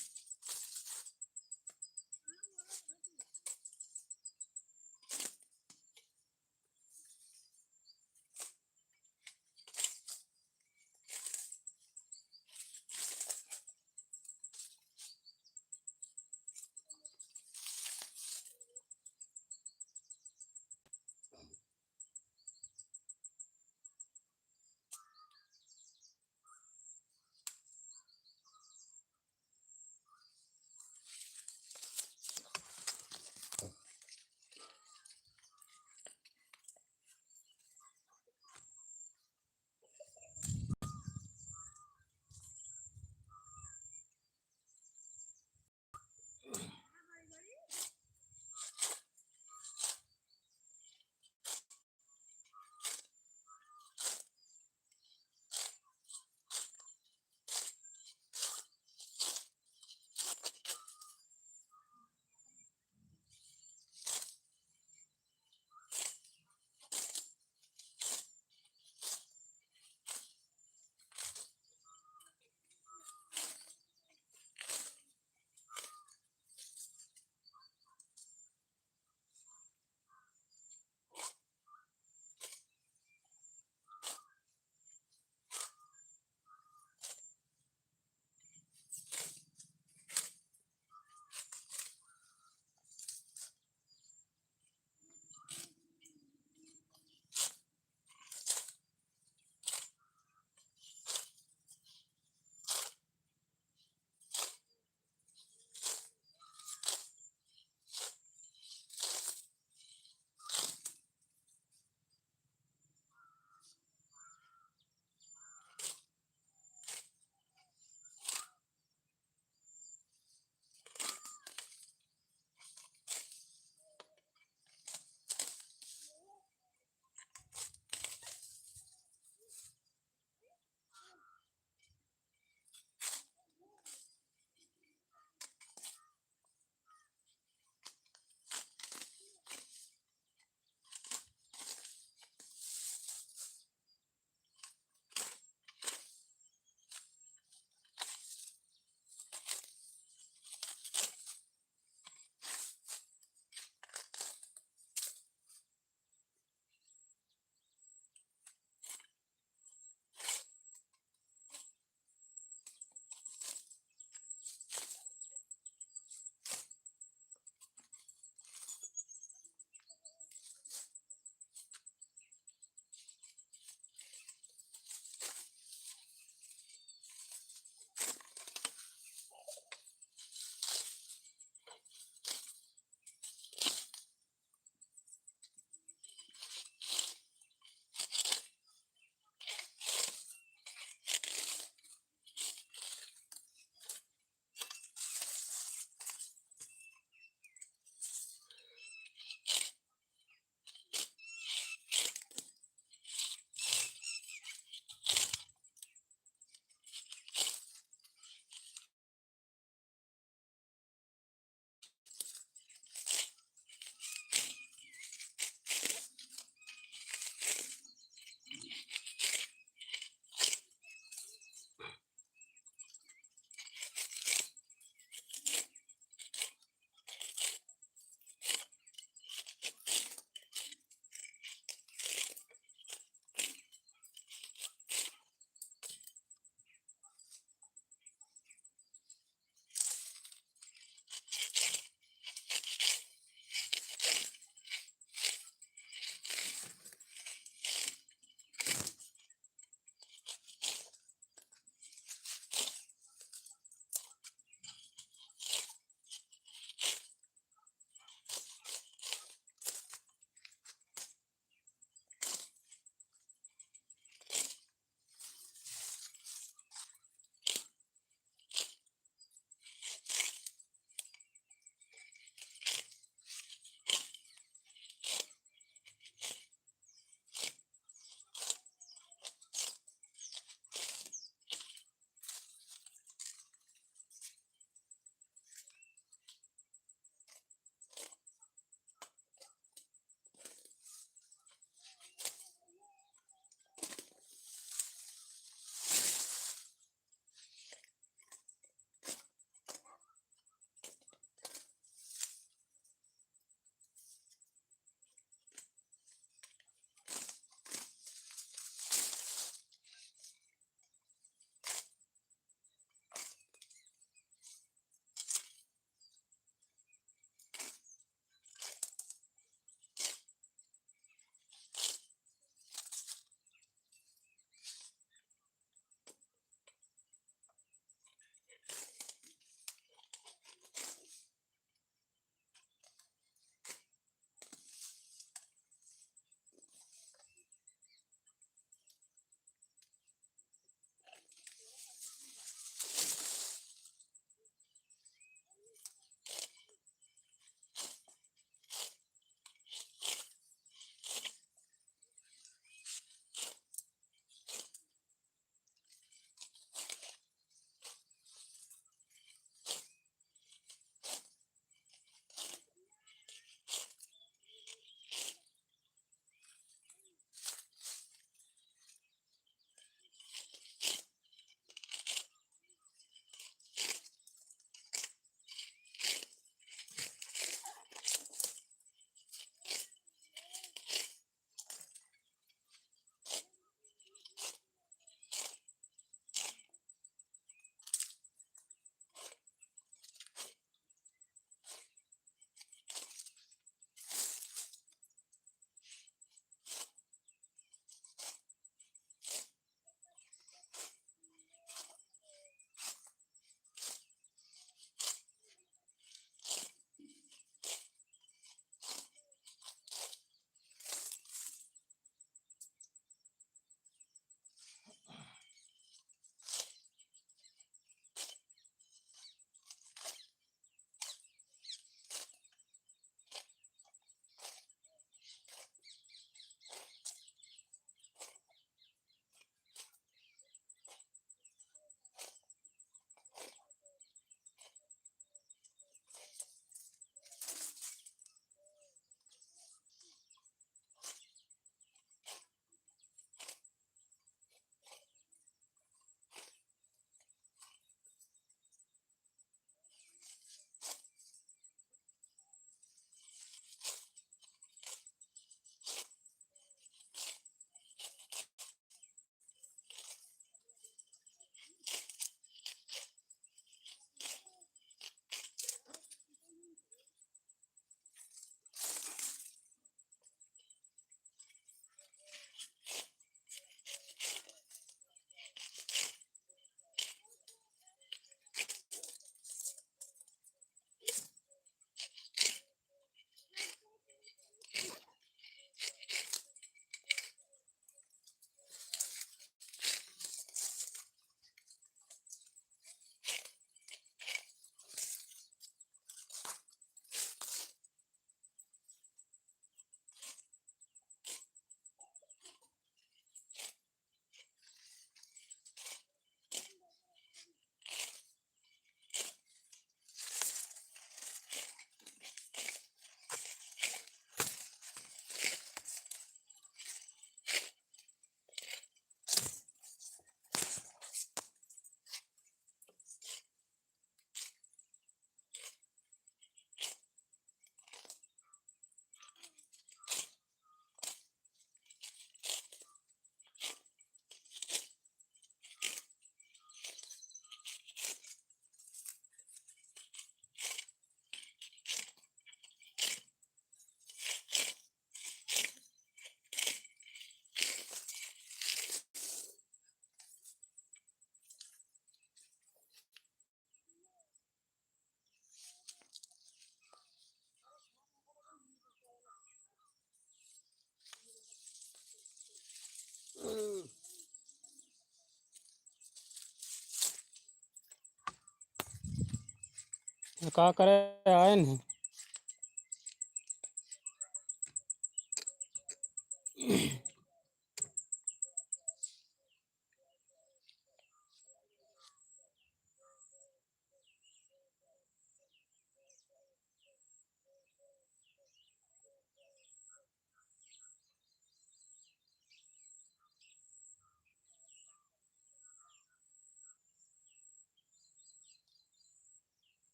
का करे आए नहीं।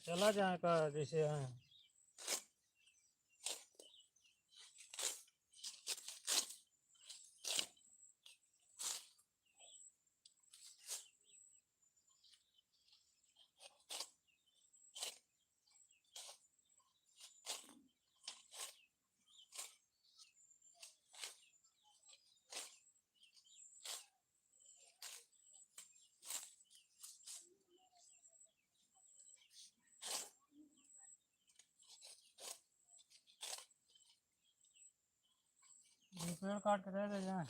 चला जाए का जैसे है। पेड़ काट के दे दे जाए।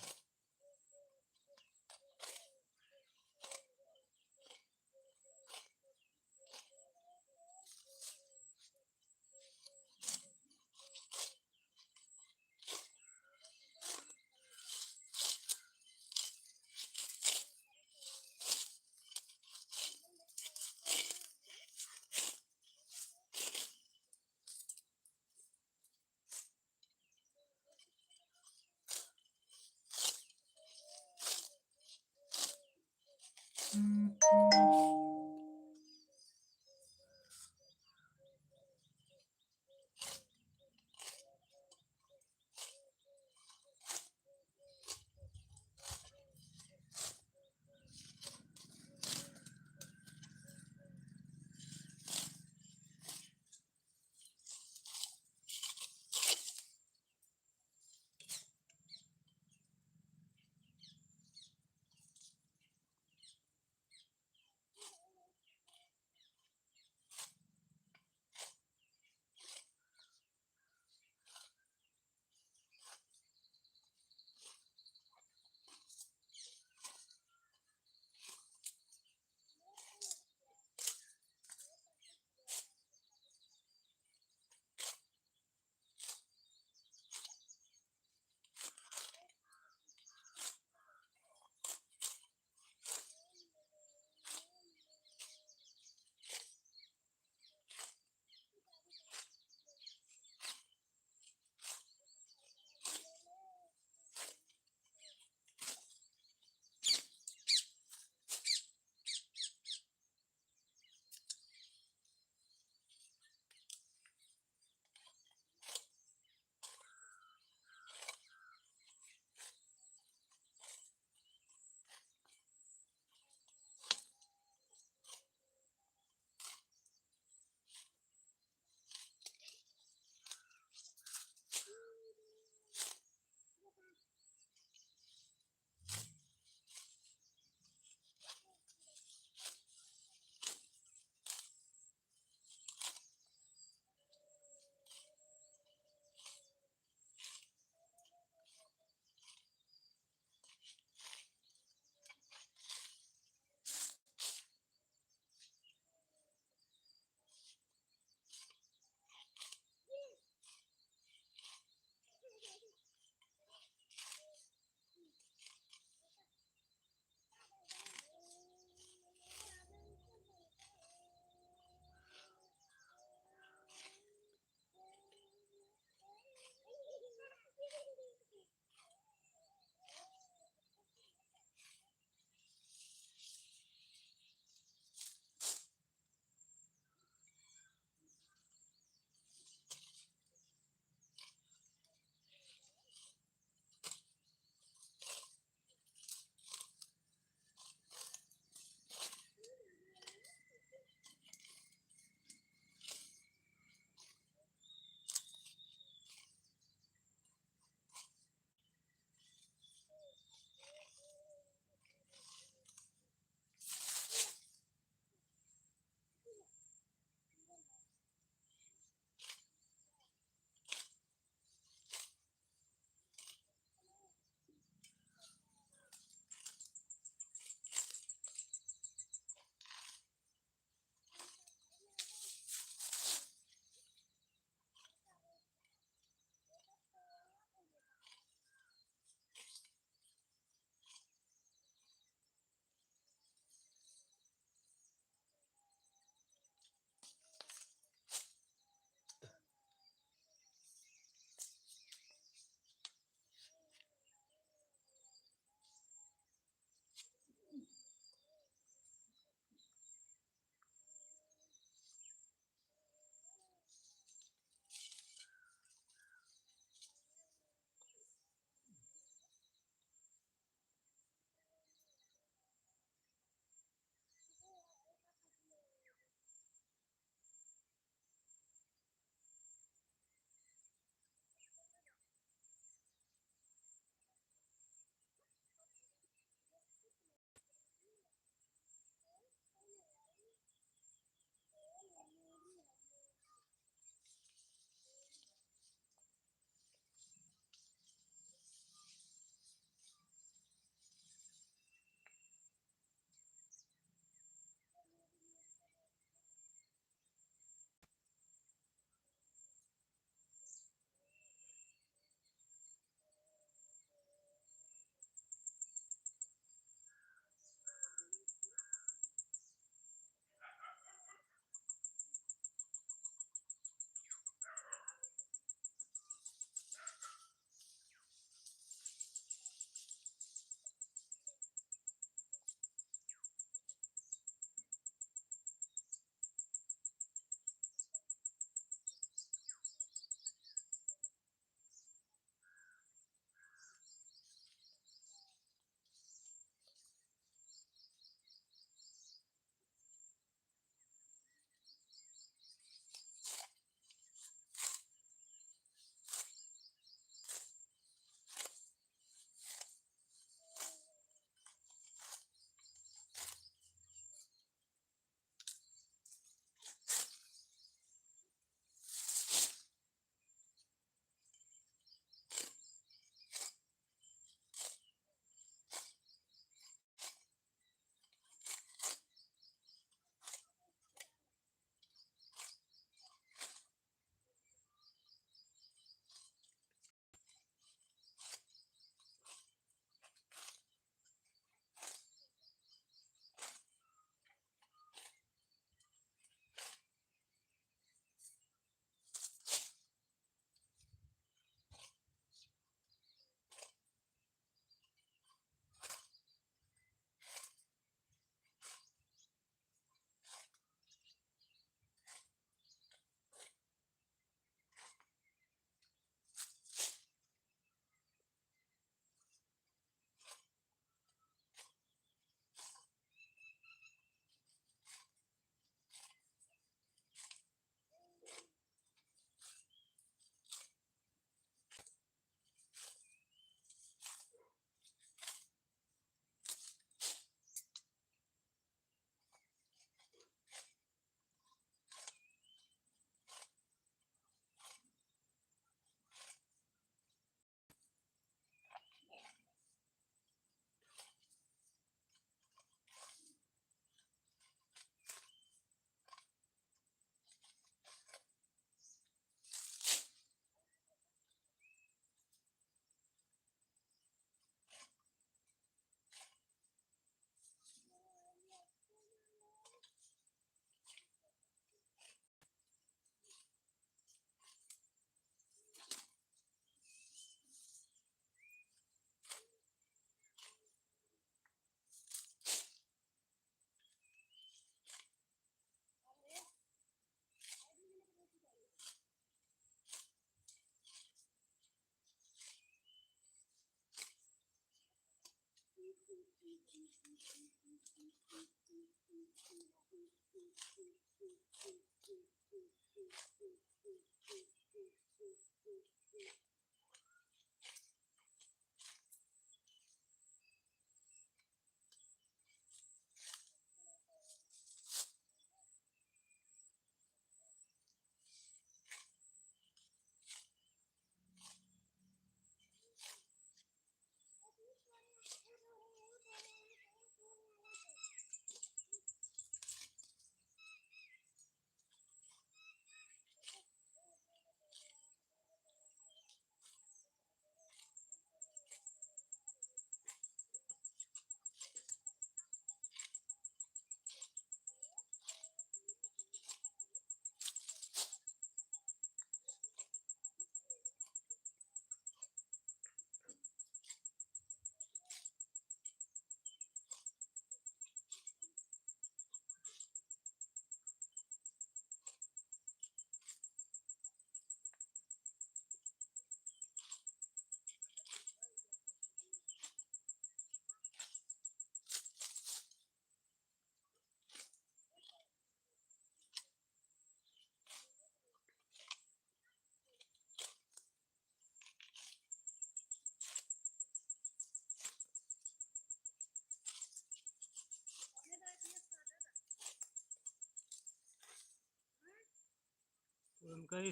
काही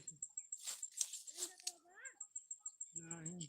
नाही.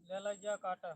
ल्याला जा काटा